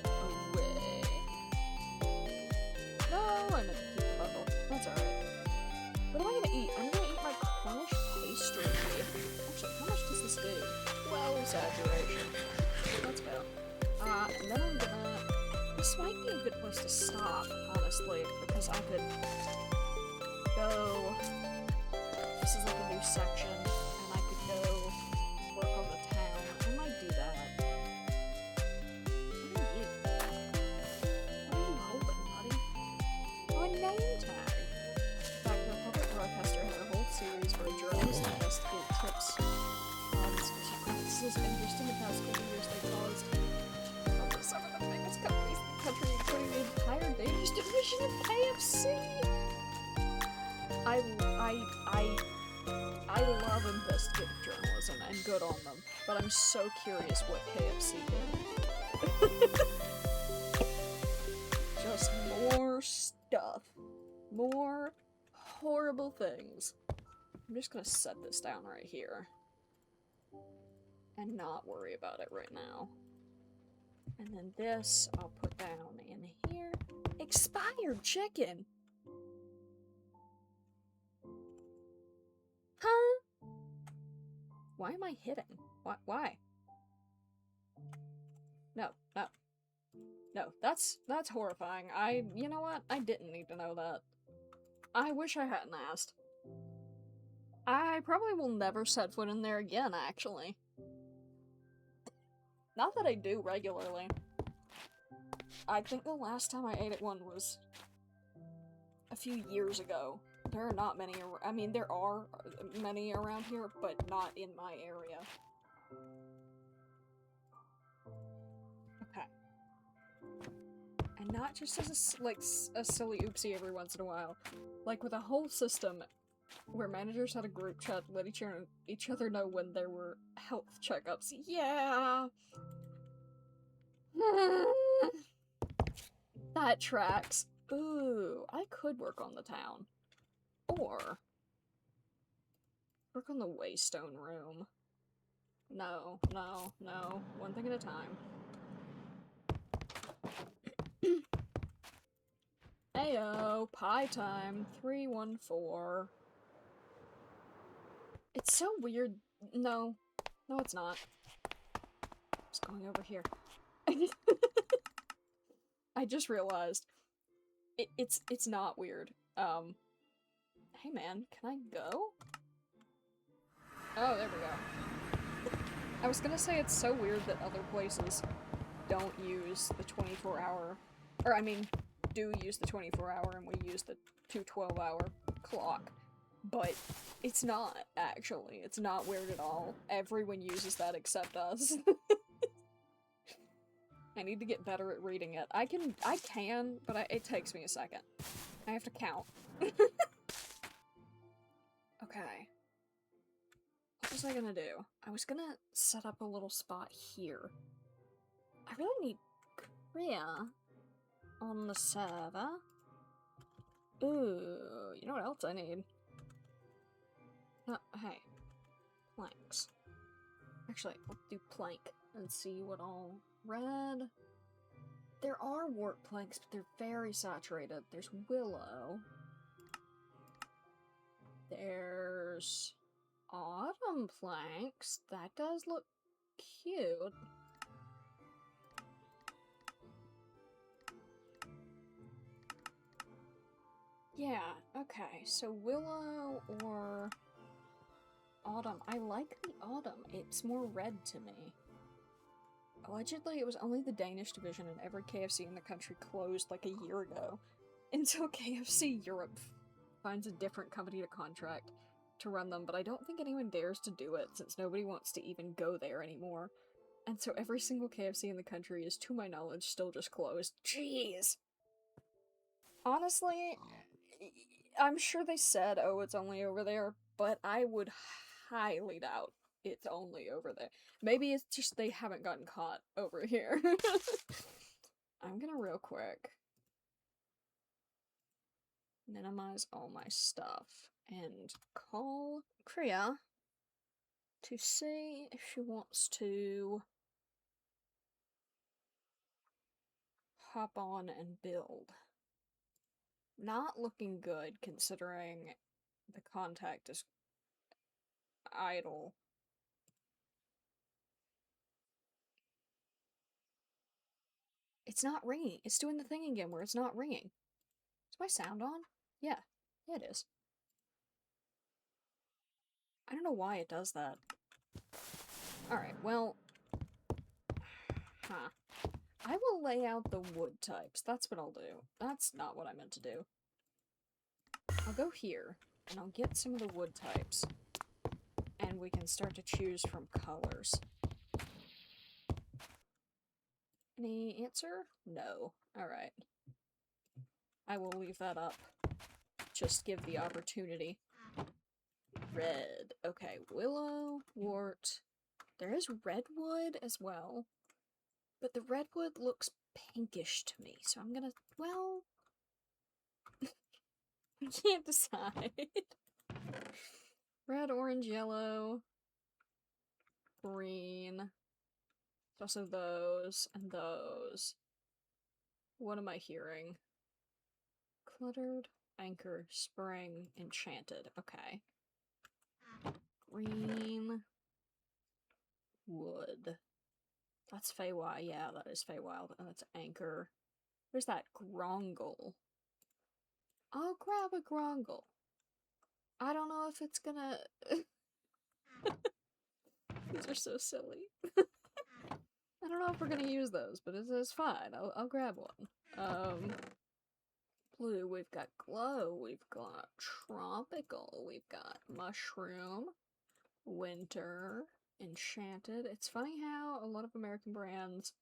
away. No, I meant to keep the bundle. That's alright. What am I gonna eat? I'm gonna eat my Cornish pastry. Actually, how much does this do? Well, exaggeration. Let's go. And then I'm gonna... This might be a good place to stop, honestly, because I could go... This is like a new section, and I could go work on the town. I might do that. What are you? What are you holding, buddy? Oh, a name tag! In fact, our public broadcaster had a whole series where a journalist investigated tips on this interest in the past couple years they caused from some of the biggest companies in the country, including the entire Danish division of KFC! I love investigative journalism, and good on them, but I'm so curious what KFC did. Just more stuff. More horrible things. I'm just gonna set this down right here. And not worry about it right now. And then this, I'll put down in here. Expired chicken! Huh? Why am I hitting? Why? No. No, that's horrifying. You know what? I didn't need to know that. I wish I hadn't asked. I probably will never set foot in there again, actually. Not that I do regularly. I think the last time I ate at one was a few years ago. There are not many, I mean, there are many around here, but not in my area. Okay. And not just as a silly oopsie every once in a while. Like with a whole system where managers had a group chat to let each other know when there were health checkups. Yeah! That tracks. Ooh, I could work on the town. Or work on the Waystone room. No. One thing at a time. Ayo, pie time. 314. It's so weird. No. No, it's not. It's going over here. I just realized. It's not weird. Hey man, can I go? Oh, there we go. I was gonna say it's so weird that other places don't use the 24-hour, or I mean, do use the 24-hour and we use the 212-hour clock. But it's not, actually. It's not weird at all. Everyone uses that except us. I need to get better at reading it. I can, but it takes me a second. I have to count. Okay. What was I gonna do? I was gonna set up a little spot here. I really need Korea on the server. Ooh, you know what else I need? Hey. Planks. Actually, we'll do plank and see what all red. There are warp planks, but they're very saturated. There's willow. There's autumn planks. That does look cute. Yeah, okay, so willow or autumn. I like the autumn. It's more red to me. Allegedly, it was only the Danish division and every KFC in the country closed like a year ago. Until KFC Europe finds a different company to contract to run them, but I don't think anyone dares to do it since nobody wants to even go there anymore. And so every single KFC in the country is, to my knowledge, still just closed. Jeez! Honestly, I'm sure they said, oh, it's only over there, but I would highly doubt it's only over there. Maybe it's just they haven't gotten caught over here. I'm gonna real quick minimize all my stuff and call Kriya to see if she wants to hop on and build. Not looking good considering the contact is idle. It's not ringing. It's doing the thing again where it's not ringing. Is my sound on? Yeah. Yeah, it is. I don't know why it does that. Alright, well... Huh. I will lay out the wood types. That's what I'll do. That's not what I meant to do. I'll go here, and I'll get some of the wood types. And we can start to choose from colors. Any answer? No. Alright. I will leave that up. Just give the opportunity. Red. Okay, willow, wart. There is redwood as well. But the redwood looks pinkish to me, so I'm gonna, well... I can't decide. Red, orange, yellow, green. There's also those, and those. What am I hearing? Cluttered, anchor, spring, enchanted. Okay. Green. Wood. That's Feywild. Yeah, that is Feywild. And that's anchor. Where's that? Grongle. I'll grab a Grongle. I don't know if it's gonna... These are so silly. I don't know if we're gonna use those, but it's fine. I'll grab one. Blue, we've got glow, we've got tropical, we've got mushroom, winter, enchanted. It's funny how a lot of American brands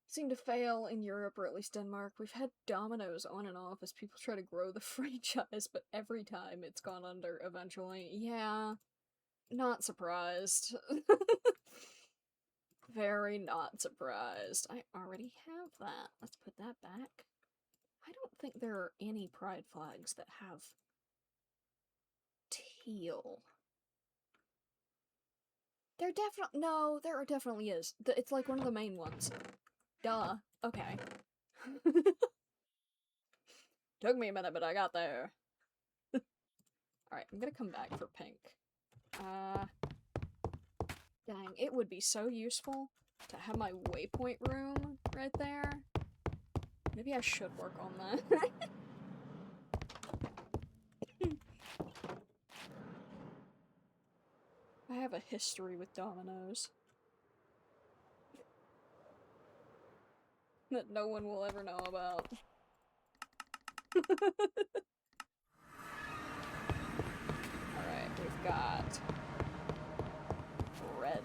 seem to fail in Europe, or at least Denmark. We've had Domino's on and off as people try to grow the franchise, but every time it's gone under eventually. Yeah, not surprised. Very not surprised. I already have that. Let's put that back. I don't think there are any pride flags that have teal. There definitely is. It's like one of the main ones. Duh. Okay. Took me a minute, but I got there. Alright, I'm gonna come back for pink. Dang, it would be so useful to have my waypoint room right there. Maybe I should work on that. I have a history with dominoes. That no one will ever know about. Alright, we've got red.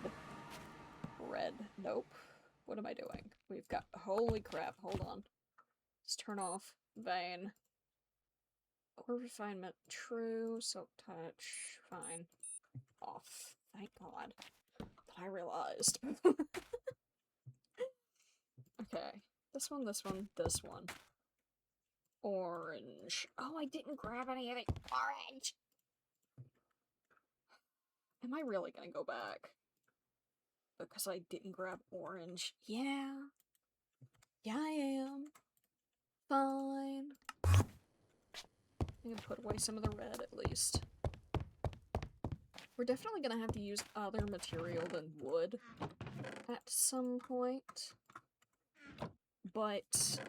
Red. Nope. What am I doing? We've got... Holy crap, hold on. Let's turn off vein. Or refinement. True. Silk touch. Fine. Off. Thank God. But I realized. Okay. This one, this one, this one. Orange. Oh, I didn't grab any of the orange! Am I really gonna go back? Because I didn't grab orange. Yeah. Yeah, I am. Fine. I'm gonna put away some of the red, at least. We're definitely gonna have to use other material than wood at some point. But...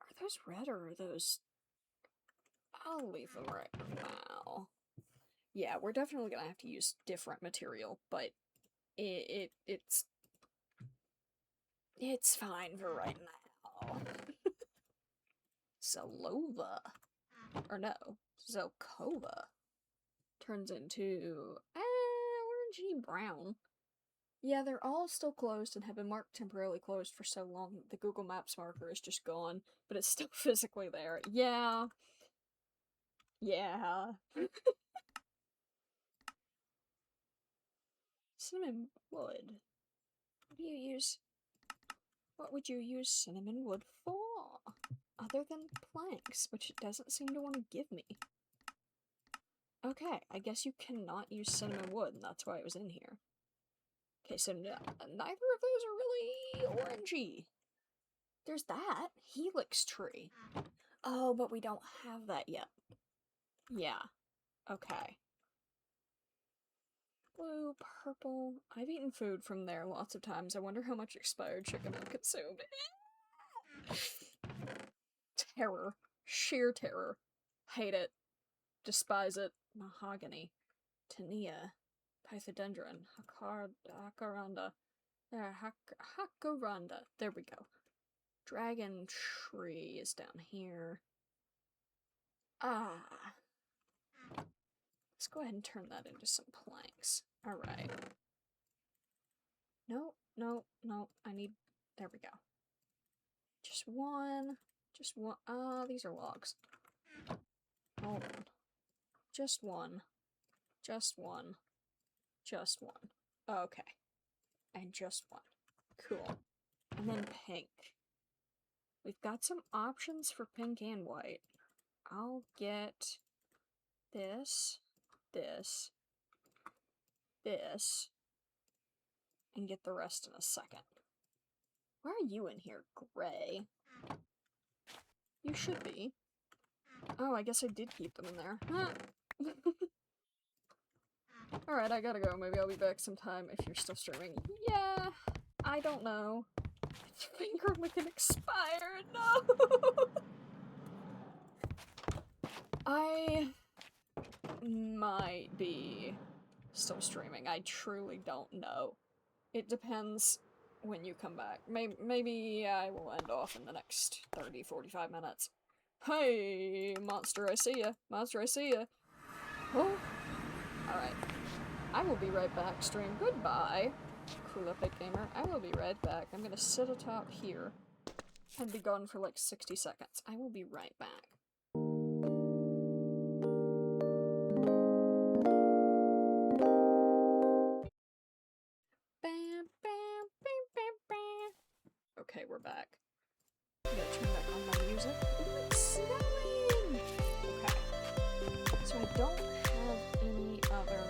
Are those red or are those... I'll leave them right now. Yeah, we're definitely gonna have to use different material, but it's fine for right now. Zelova. Or no, Zelkova. Turns into, orangey brown. Yeah, they're all still closed and have been marked temporarily closed for so long that the Google Maps marker is just gone, but it's still physically there. Yeah. Yeah. Cinnamon wood. What do you use? What would you use cinnamon wood for? Other than planks, which it doesn't seem to want to give me. Okay, I guess you cannot use cinnamon wood, and that's why it was in here. Okay, so neither of those are really orangey. There's that. Helix tree. Oh, but we don't have that yet. Yeah. Okay. Blue, purple. I've eaten food from there lots of times. I wonder how much expired chicken I've consumed. Terror. Sheer terror. Hate it. Despise it. Mahogany. Tinea. Pythodendron. Hakaranda. Hakaranda. There we go. Dragon tree is down here. Ah. Let's go ahead and turn that into some planks. Alright. No, no, no. I need... There we go. Just one. Just one. Ah, these are logs. Hold on. Just one. Just one. Just one. Okay. And just one. Cool. And then pink. We've got some options for pink and white. I'll get this, this, this, and get the rest in a second. Where are you in here, Gray? You should be. Oh, I guess I did keep them in there. Huh. Alright, I gotta go. Maybe I'll be back sometime if you're still streaming. Yeah, I don't know. It's finger licking expired. No! I might be still streaming. I truly don't know. It depends when you come back. Maybe I will end off in the next 30-45 minutes. Hey, monster, I see ya. Monster, I see ya. Oh. Alright. I will be right back, stream. Goodbye, Cool Epic Gamer. I will be right back. I'm gonna sit atop here and be gone for like 60 seconds. I will be right back. Bam, bam, bam, bam, bam. Okay, we're back. I gotta turn back on my music. Ooh, it's snowing! Okay. So I don't have any other...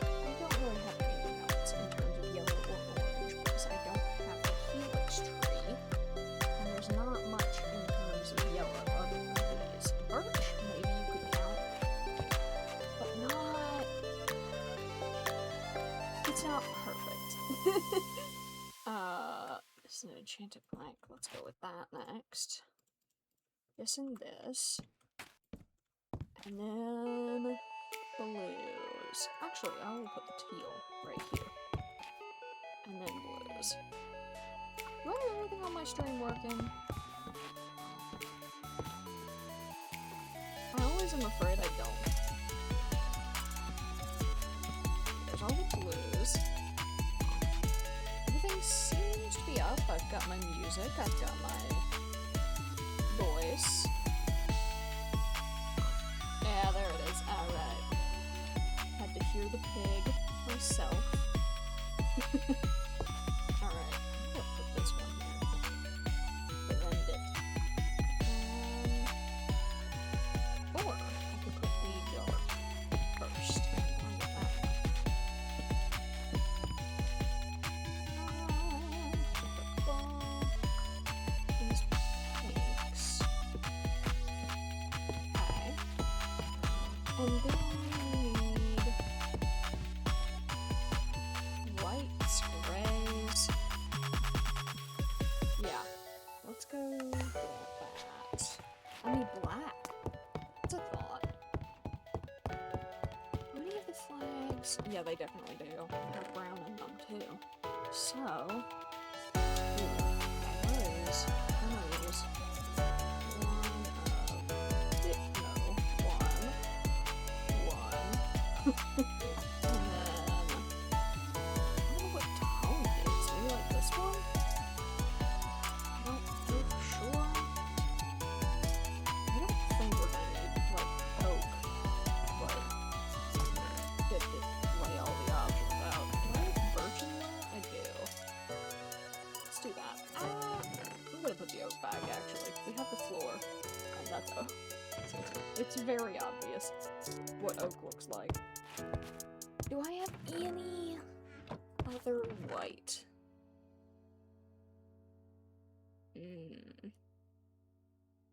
I don't really have anything else in terms of yellow or orange because I don't have the helix tree. And there's not much in terms of yellow other than these. Birch? It's an enchanted plank. Let's go with that next. This and this. And then blues. Actually, I will put the teal right here. And then blues. Do I have everything on my stream working? I always am afraid I don't. There's all the blues. Everything seems to be up. I've got my music, I've got my voice. Yeah, there it is. Alright. Had to hear the pig myself. Alright, I'm gonna put this one here. Blend it. Or I could put the dark first. Blend it that way. These pinks. Okay. And then we need whites, grays. Yeah, let's go with that. I need black. That's a thought. Do any of the flags? Yeah, they definitely do. They have brown in them too. So, those. And then, I don't know what tone it is. Maybe like this one? I don't know for sure. I don't think we're gonna need, like, oak, but it lay all the options out. Do I have birch in there? I do. Let's do that. I'm gonna put the oak back, actually. We have the floor, and that's oak. It's very obvious what oak looks like. Do I have any other white?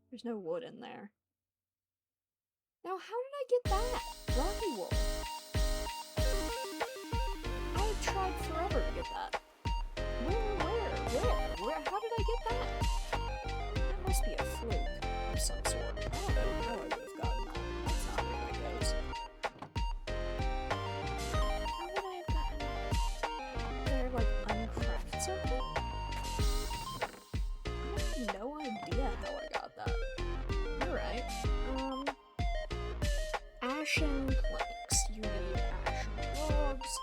There's no wood in there. Now, how did I get that? Rocky wool. I tried forever to get that. Where? How did I get that? That must be a fluke of some sort. I don't know how I would have gotten that. That's not how it goes. How would I have gotten that? Did I, like, uncraft something? I have no idea how I got that. Alright. Ashen planks. You need ashen logs.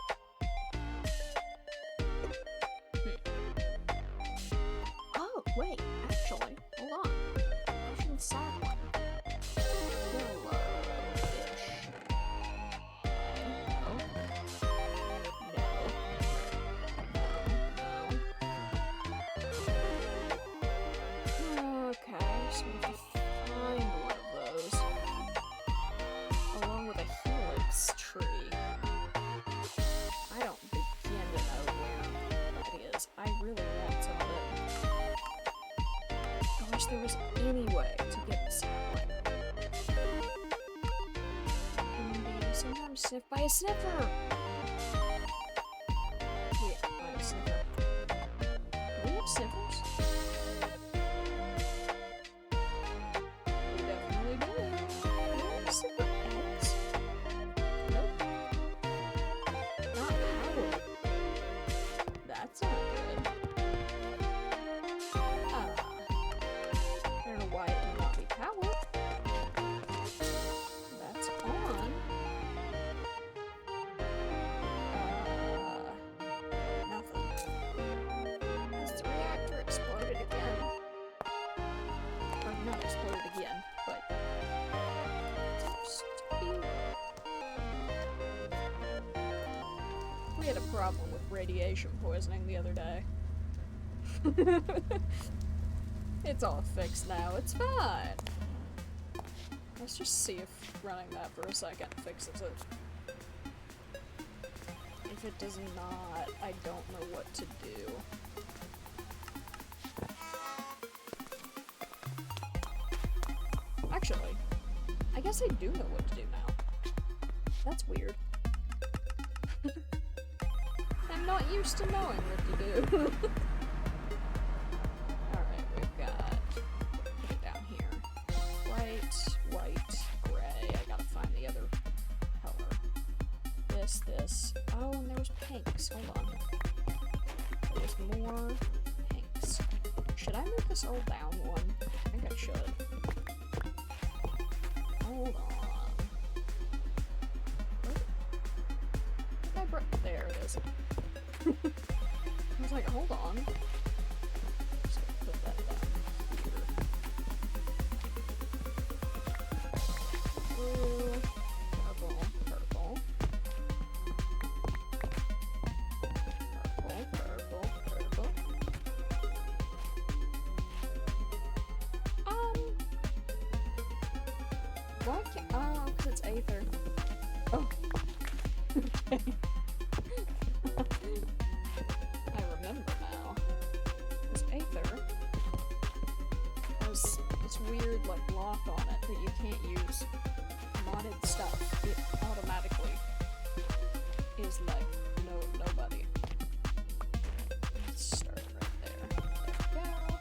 Oh, wait, actually, hold on. Ashen sapling. Yellow-ish. No. Okay, so we have to find one of those. Along with a helix tree. I don't begin to know where that is. I really want some of it. I wish there was any way to get the sapling. And be sometimes sniffed by a sniffer! Yeah, by a sniffer. Do we have sniffers? We definitely do. Do we have sniffer eggs? Nope. Not powered. That's not good. I don't know why it would not be powered. That's on. Nothing. Has the reactor exploded again? Or not exploded again, but... We had a problem with radiation poisoning the other day. It's all fixed now, it's fine. Let's just see if running that for a second fixes it. If it does not, I don't know what to do. Actually, I guess I do know what to do now. That's weird. I'm not used to knowing what to do. white, gray. I gotta find the other color. This. Oh, and there was pinks. Hold on. There was more pinks. Should I move this all down one? I think I should. Hold on. There it is. I was like, hold on. Just gonna put that down here. Blue, purple. Why can't, oh, because it's Aether. Oh. Okay. I remember now. This Aether has this weird, like, lock on it that you can't use modded stuff. It automatically is like, nobody. Let's start right there. There we go.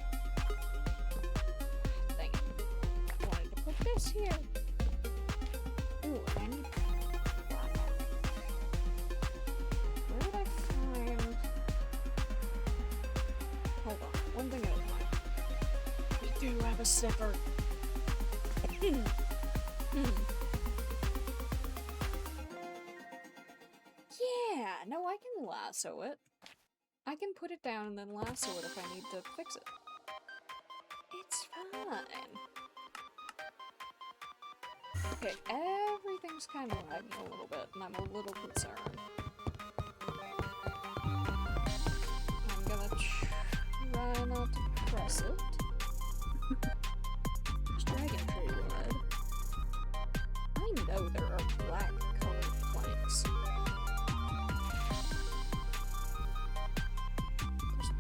Dang it. I wanted to put this here. Ooh, I need... Where would I find... Hold on, one thing at a time. We do have a sniffer. Yeah, no, I can lasso it. I can put it down and then lasso it if I need to fix it. It's fine. Okay, everything's kind of lagging a little bit, and I'm a little concerned. I'm gonna try not to press it. There's dragon tree wood. I know there are black colored planks. There's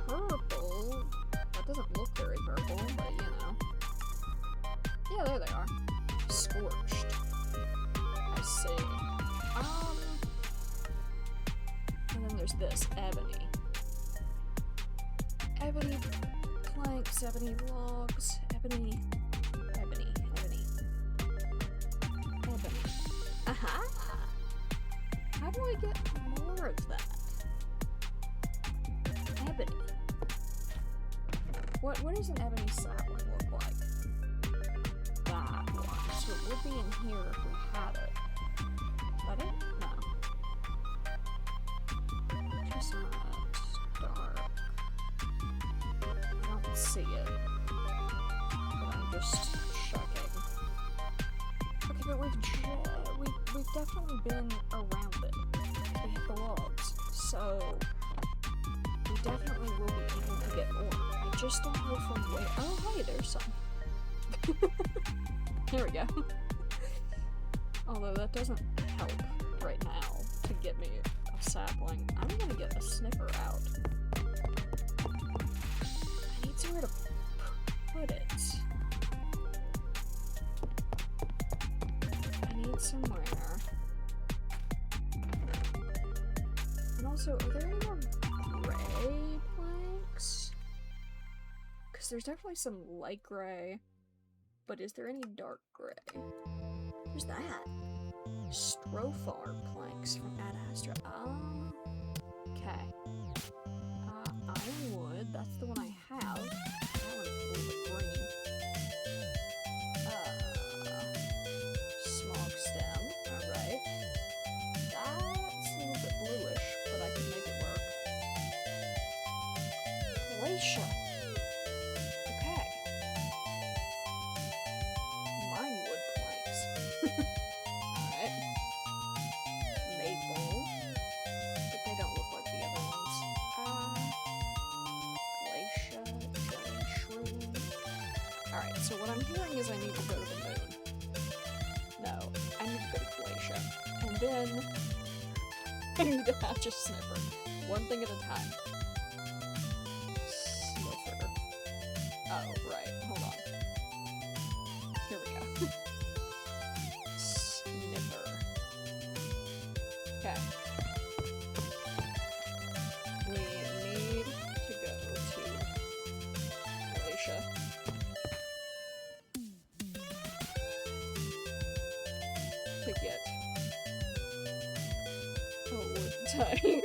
purple. That doesn't look very purple, but you know. Yeah, there they are. Scorched. I see. And then there's this, ebony. Ebony planks, ebony logs, ebony. Aha! How do I get more of that? Ebony. What does an ebony sapling look like? That one. So it would be in here if we had it. Is that it? No. Just not dark. I don't see it. But I'm just checking. Okay, but we've definitely been around it. We hit the logs. So we definitely will be able to get more. I just don't know from where. Oh hey, there's some. There we go. Although that doesn't help right now to get me a sapling. I'm gonna get a sniffer out. I need somewhere to put it. I need somewhere. And also, are there any more gray planks? Because there's definitely some light gray. But is there any dark gray? Who's that? Strophar planks from Ad Astra. Okay. Iron wood, that's the one I have. That one's a little bit green. Smog stem, alright. That's a little bit bluish, but I can make it work. Glacier. Alright. Maple. But they don't look like the other ones. Glacier, giant shroom. Alright, so what I'm hearing is I need to go to the moon. No, I need to go to Glacier. And then I need to hatch a sniffer. One thing at a time. Sniffer. Oh, right. Hold on. Here we go. Okay. We need to go to Glacier. time.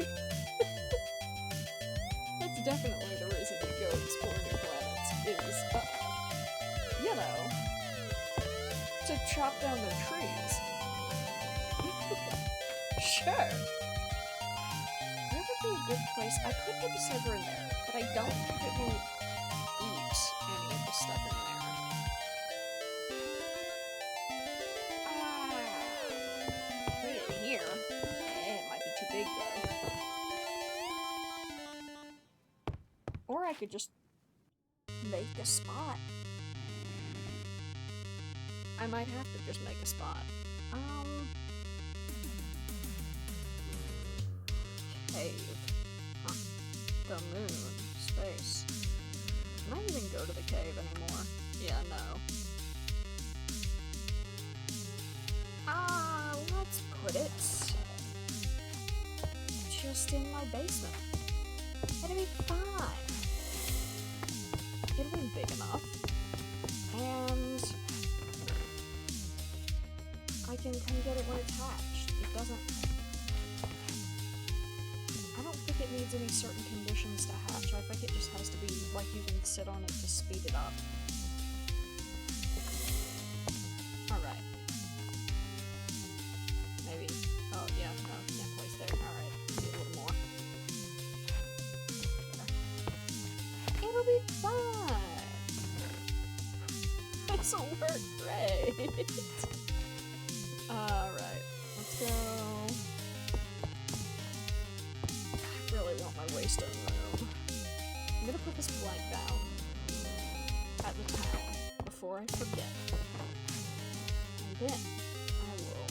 That's definitely the reason you go explore new planets, is, you know, to chop down their trees. Sure. Where would be a good place? I could put the server in there, but I don't think it will eat any of the stuff in there. Put it in here. It might be too big, though. Or I could just make a spot. I might have to just make a spot. Cave. Huh. The moon. Space. Can I even go to the cave anymore? Yeah, no. Let's put it just in my basement. It'll be fine. It'll be big enough. And I can come get it when it's hatched. It doesn't... I don't think it needs any certain conditions to hatch. I think it just has to be, like, you can sit on it to speed it up. Alright. Maybe. Oh, yeah, no, can't place there. Alright, maybe a little more. There. It'll be fine! This'll work great! Alright, let's go. I really want my waystone room. I'm gonna put this blank down at the town before I forget. And then I will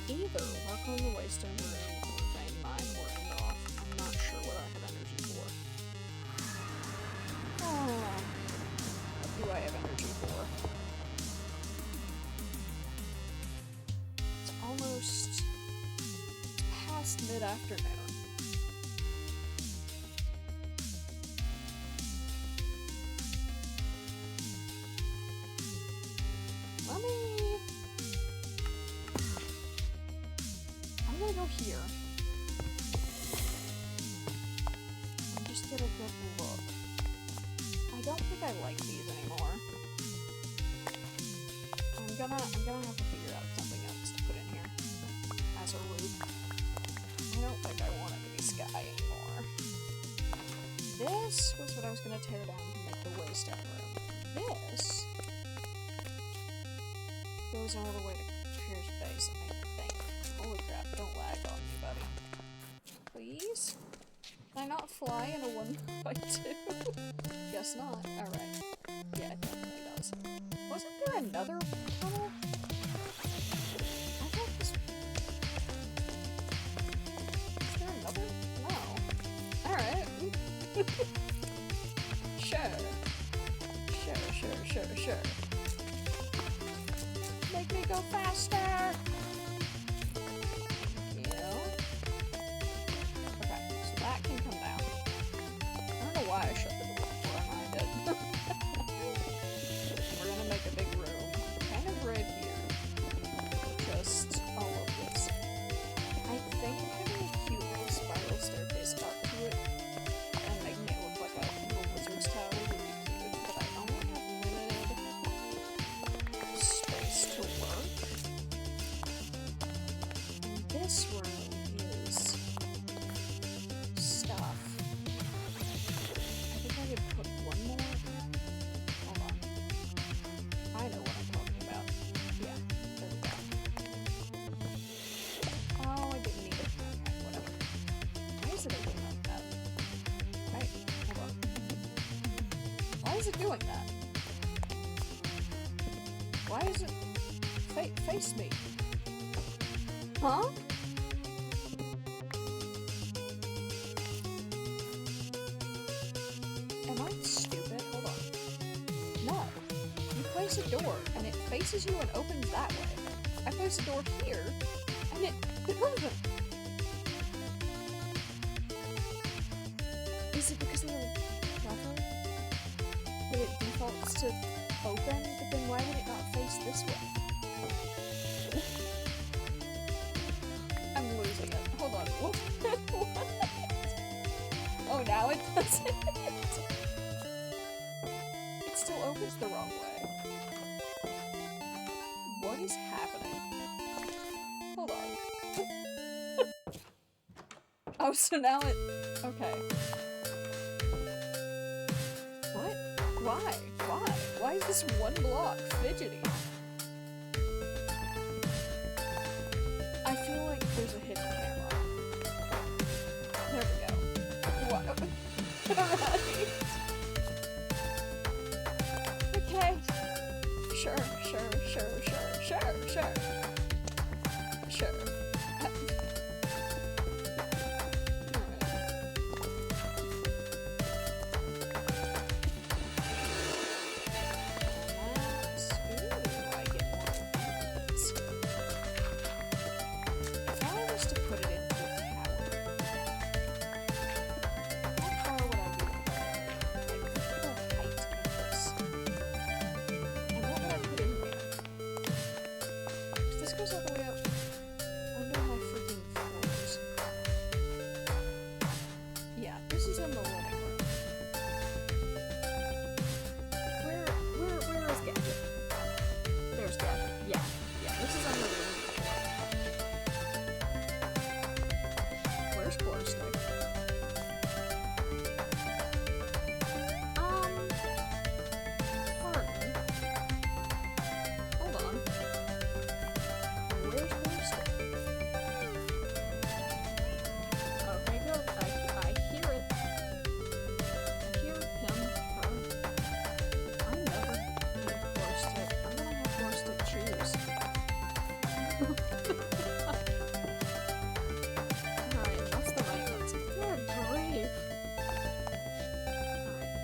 either work on the waystone room or vein mine or end off. I'm not sure what I have energy for. What do I have energy for? It's almost past mid-afternoon. I'm gonna go here. And just get a good look. I don't think I like these anymore. I'm gonna have to figure out something else to put in here as a roof. I don't think I want it to be sky anymore. This was what I was gonna tear down to make the waystone room. This goes all the way to Pier's base, I think. Holy crap, don't lag on me, buddy. Please? Can I not fly in a 1x2? Guess not. Alright. Yeah, it definitely does. Wasn't there another tunnel? I thought this... Is there another? No. Alright. Sure. Sure. Make me go faster! Thank you. Okay, so that can come down. I don't know why I shut the door before I did. We're gonna make a big room, kind of right here. Just all of this. I think having a cute little spiral staircase up to it and making it look like a little wizard's tower would be cute, but I only have limited space to work. And this room is stuff. I think I could put one more in. Hold on. I know what I'm talking about. Yeah, there we go. Oh, I didn't need it. Okay, whatever. Why is it doing like that? Wait, hold on. Why is it doing that? Why is it... face me. Huh? Am I stupid? Hold on. No. You place a door, and it faces you and opens that way. I place a door here, and it doesn't. Is it because of the lever? That it defaults to open, but then why would it not face this way? I'm losing it. Hold on. Whoop. was it? It still opens the wrong way. What is happening? Hold on. Oh, so now it... Okay. What? Why? Why? Why is this one block fidgety? I feel like there's a hidden camera. There we go. What? Right. Okay. Sure.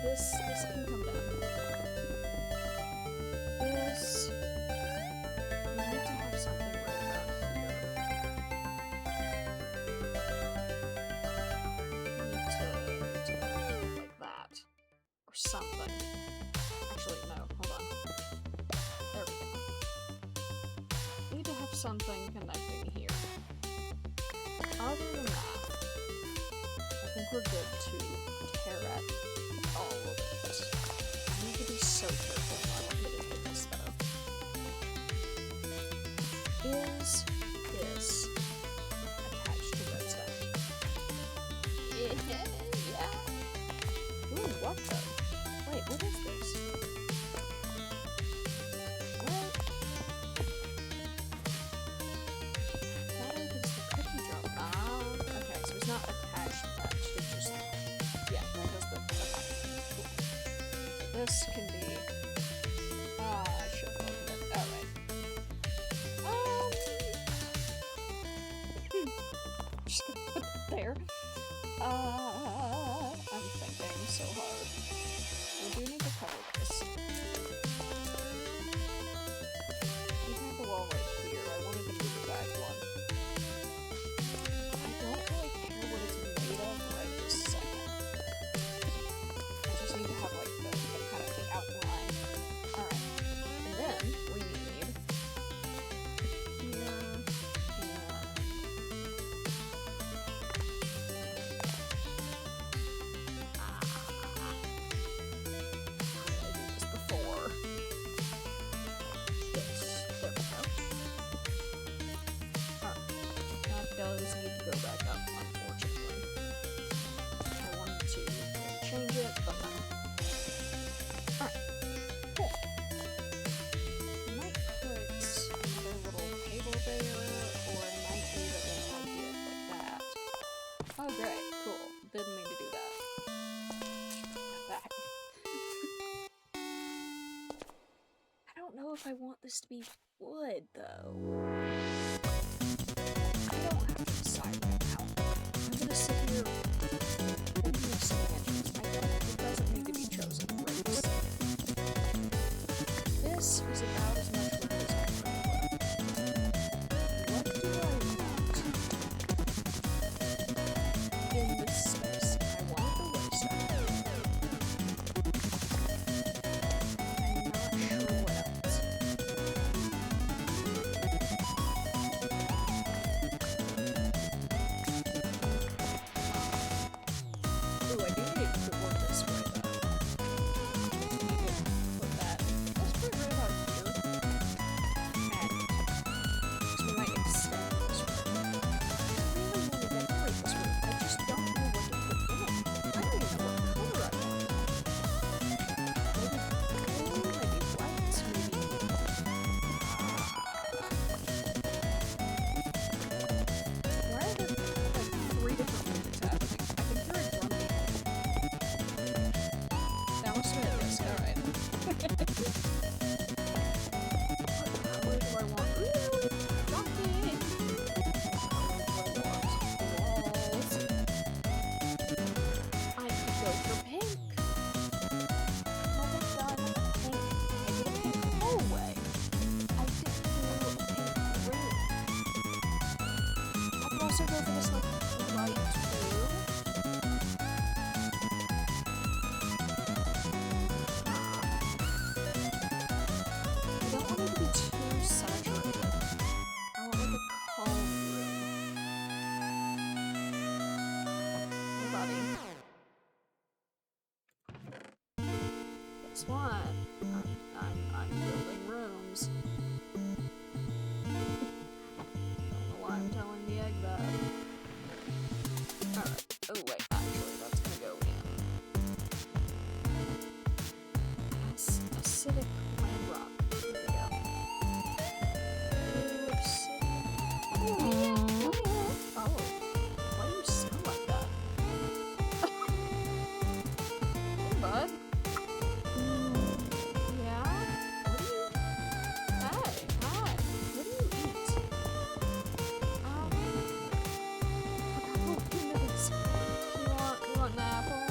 This can come down. This... We need to have something right about here. We need to like that. Or something. Actually, no, hold on. There we go. We need to have something connecting here. Other than that, I think we're good to tear at all of it. I need to be so careful not to hit this though. Is this attached to redstone? Yeah. Ooh, what the? Wait, what is this? What? That opens the cookie drum. Ah, okay, so it's not attached, it's just... Yeah, that does the... Okay, cool. So this can be... I should have opened it. Alright. Just gonna put it there. I'm thinking so hard. We do need to cover this. We have a wall right here. I wanted to move it back one. I don't really care what it's made of right this second. I just need to have like the kind of the outline. Alright. And then we need here and I did this before. This. There we go. Alright. That does need to go back up, unfortunately. I wanted to change it, but no. Alright. Cool. I might put another little table there, or I might leave it in right here like that. Oh great, cool. Didn't mean to do that. Back. I don't know if I want this to be wood, though. I don't have to decide right now. I'm gonna sit here and make some engines. It doesn't need to be chosen right this second. This is about as much wood as I can put. What do I want in this space? I want the waystone. I'm not sure what else. also go for this, like, light blue. I don't want it to be too saturated. I want, like, a calm room. Hey, buddy. Guess what? I'm building rooms. Don't know why I'm telling the egg that. Alright. Oh wait, actually that's gonna go in. Acidic land rock. There we go. Ooh, acidic. Oh. Why do you sound like that? Hey, bud. Yeah? What do you... Hey, hi. What do you eat? Oh, goodness. You want an apple?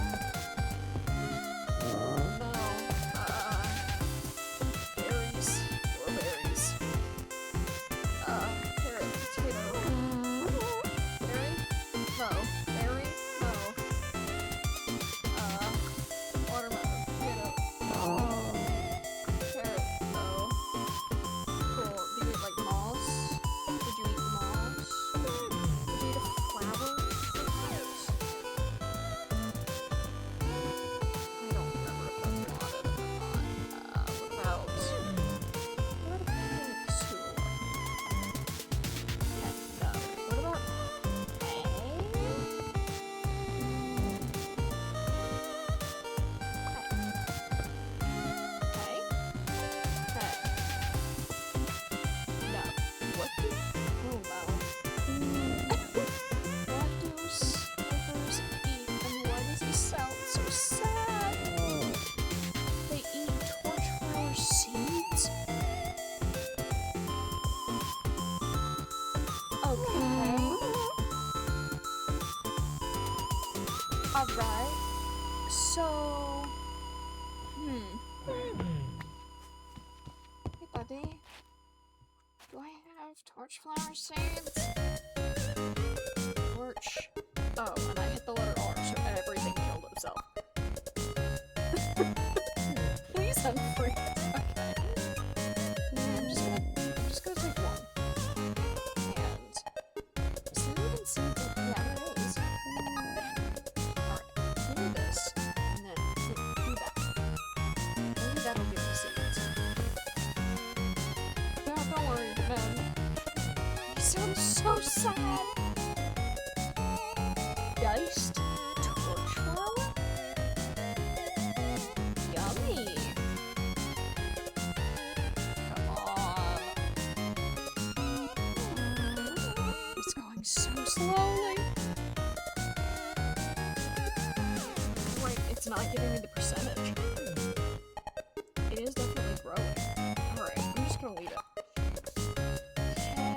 No. Berries. Or berries. Carrot, potato. Berry? No. Berry? No. Watermelon. Potato. Carrot. No. Cool. Do you eat, like, moss? Would you eat moss? Would you eat a flower? I don't remember if that's wanted or not. What about a pink tulip? Okay, no. What about hay? Hay? Hay? No. What the? Oh, wow. What do slippers eat, and why does he sound so sad? They eat torchflower seeds? Okay. Alright. So... Hey, buddy. Do I have torchflower seeds? Torch. Oh, and I hit the letter R, so everything killed itself. Please unfreeze. Okay. I'm just gonna take one. And is there even seeds? Yeah, there is. Alright, do this, and then do that. Maybe that'll give me seeds. No, don't worry, man. You sound so sad. Diced torchflower? Yummy. Come on. It's going so slowly. Wait, it's not giving me the percentage. It is definitely growing. Alright, I'm just gonna leave it. Hey,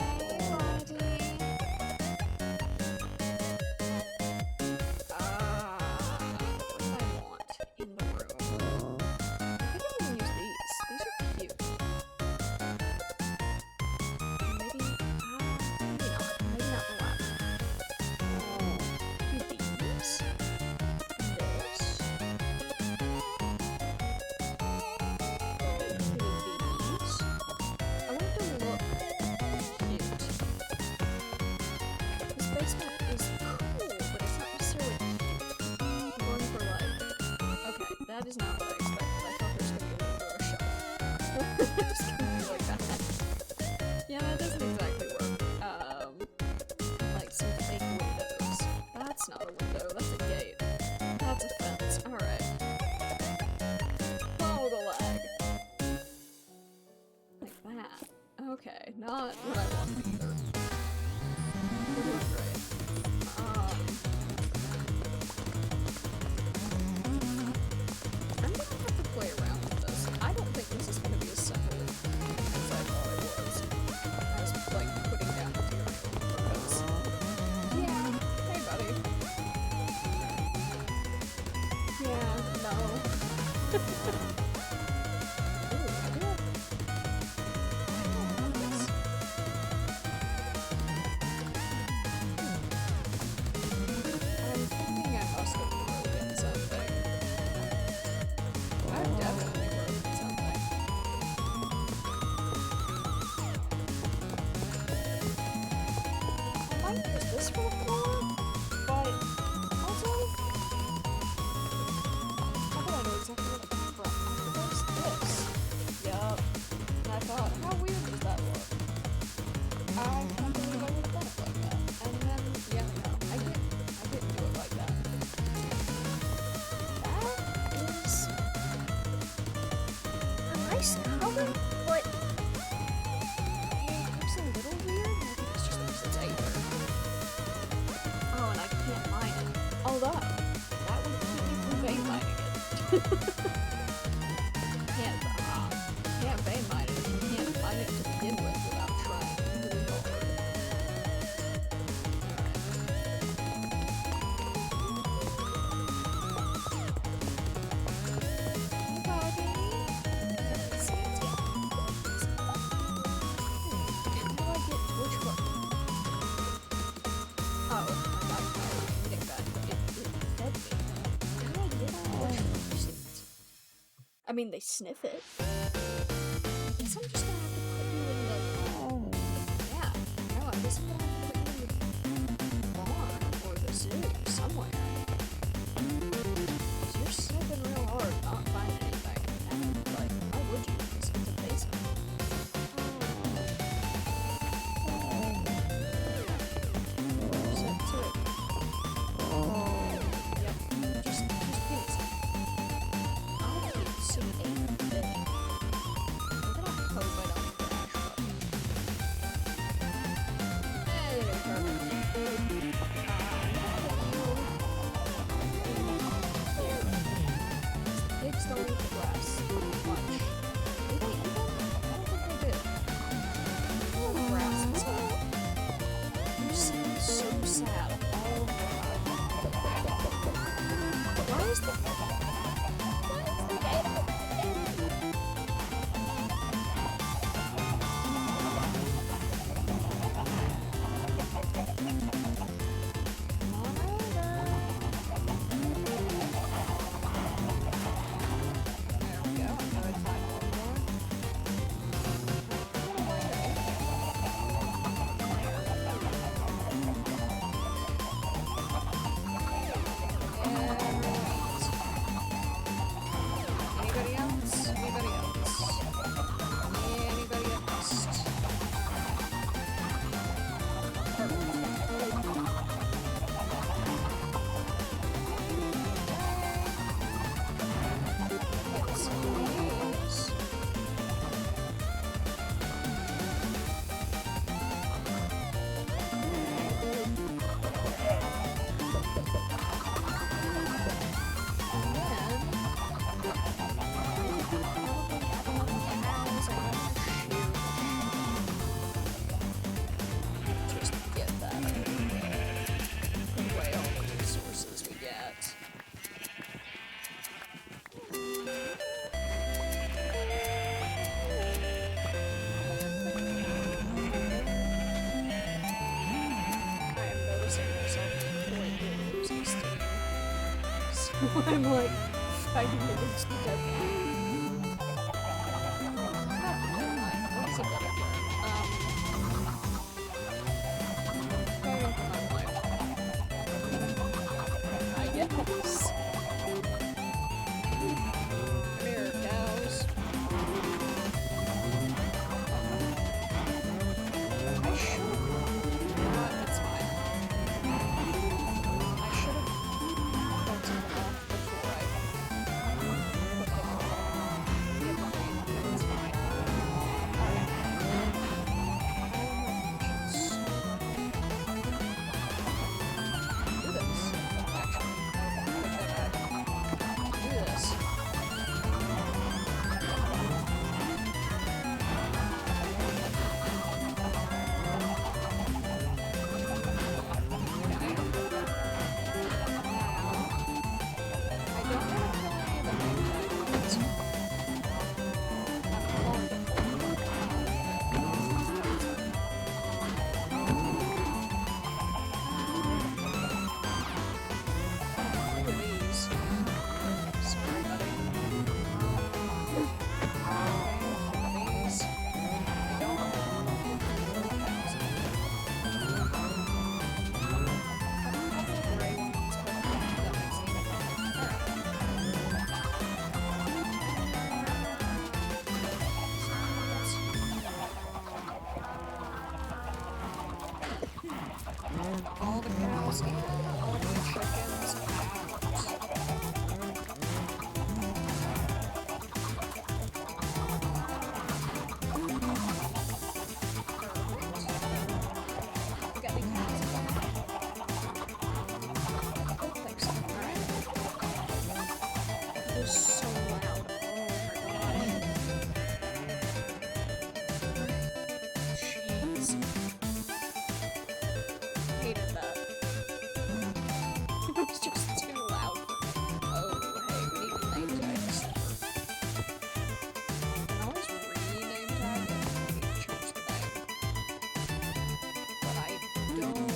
buddy. What do I want in the room? I think I'm gonna use these. These are cute. Maybe, maybe not. Maybe not the lab. Do these. This. That is not what I expected. I thought there was gonna be a window or a shelf. It's gonna be like that. Yeah, that doesn't exactly work. Like some fake windows. That's not a window, that's a gate. That's a fence. Alright. Follow the lag. Like that. Okay, not what I wanted either. We're doing great. I'm gonna have to play around with this. I don't think this is gonna be as simple as I thought it was. As, like, putting down material. Because, yeah, hey buddy. Yeah, no. Ooh, I do have... I don't know this. this for the floor, but also, how do I know exactly what to come from? What's this? Yup. And I thought, how weird does that look? I can't believe I would have done it like that. And then, yeah, no, I didn't do it like that. That is a nice color, but it looks a little weird. I think it's just because it's Aether. Oh, and I can't mine it. Although, that would keep me from vein mining it. Can't vein mine it if you can't mine it to begin with without trying really hard. I mean, they sniff it. I guess I'm just gonna have to put you in the... Yeah, no, I guess I'm gonna have to put you in the barn or the zoo somewhere. 'Cause you're sniffing real hard, not finding anything. And, like, why would you? Because it's a basement. Set to it. Yep, just give me a second. I can't see anything. We're gonna hope I don't crash up. Hey, perfect. Pigs don't eat the grass much. Do they eat them? I don't think they do. More grass and stuff. You seem so sad all the time. Why is the Anybody else? Anybody else? Anybody else? Yes, please. Just get that out of there. Put away all the resources we get. I am noticing myself completely losing steam. So I'm like fighting against the deadline. What is a deadline? I guess. Come here, cows. I should have. It's fine. I should have bolted them off before I put them on. All the cows in. All the chickens out. So loud. Oh my god. Jeez. Hated that. It was just too loud for me. Oh, hey, we need a name tags. I can always rename tag it if I need to change the name. But I don't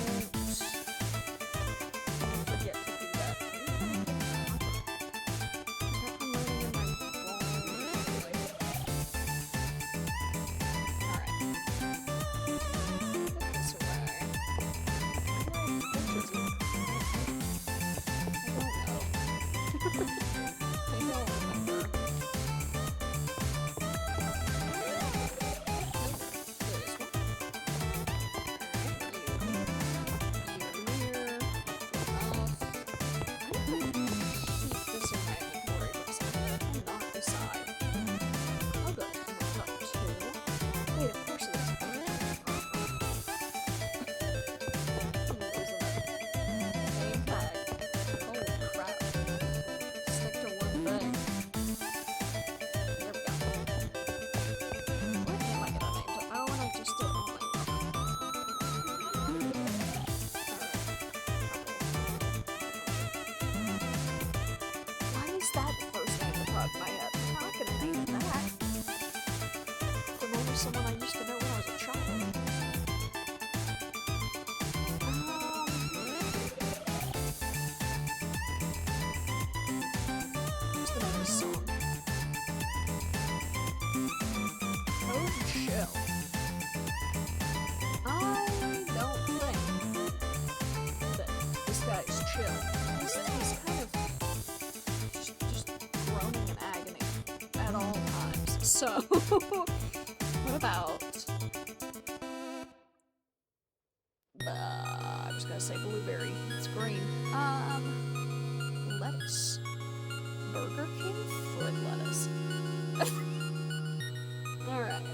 forget to do that. Someone I used to know when I was a child. What's the name of the song? Oh, chill. I don't think that this guy is chill. He's kind of just groaning in agony at all times. So what about I was gonna say blueberry. It's green. Lettuce. Burger King foot lettuce. Alright.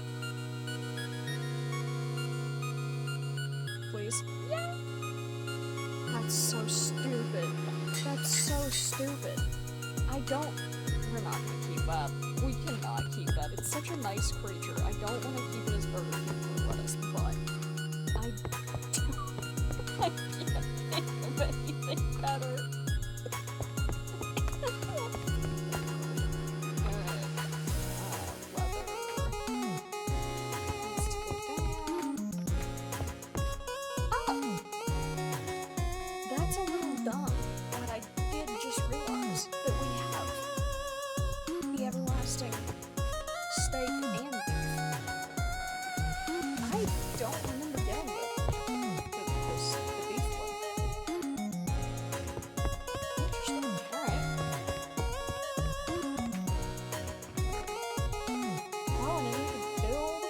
Please. Yeah. That's so stupid. That's so stupid. We're not gonna keep up. We cannot keep that. It's such a nice creature. I don't want to keep it as Burger King foot lettuce, but I can't think of anything better. That's a little dumb, but I did just realize that we have the everlasting steak and beef. I don't remember getting it. The beef one. Interesting. Alright. Oh, and I need to build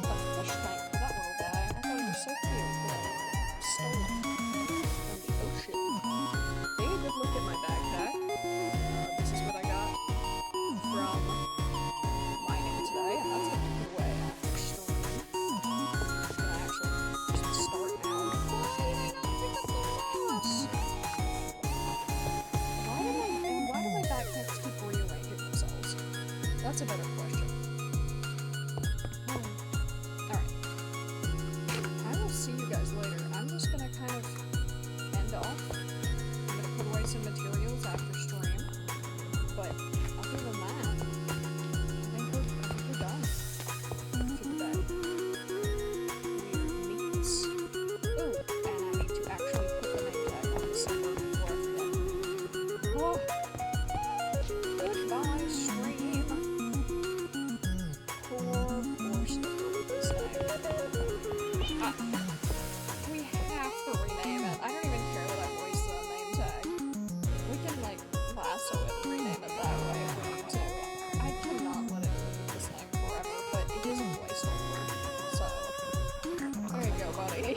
a fish tank for that little guy. I thought he was so cute. The stone from the ocean. Take a good look at my backpack. This is what I got from mining today, and that's gonna be way after storm. Can I actually just start now? Why did I not pick up the mouse? Why do my backpacks keep rearranging themselves? That's a better question. Alright. I will see you guys later. I'm just gonna kind of end off. I'm gonna put away some materials after stream. But other than that, I think we're done for the day. Weird meats. Ooh, and I need to actually put the name tag on the server before I forget. Oh, goodbye, stream. Poor sticker with this name. We have to rename it. I don't even care that I voiced the name tag. We can, like, lasso it and rename it that way if we need to. I cannot let it live with this name forever, but it is a placeholder. So, there you go, buddy.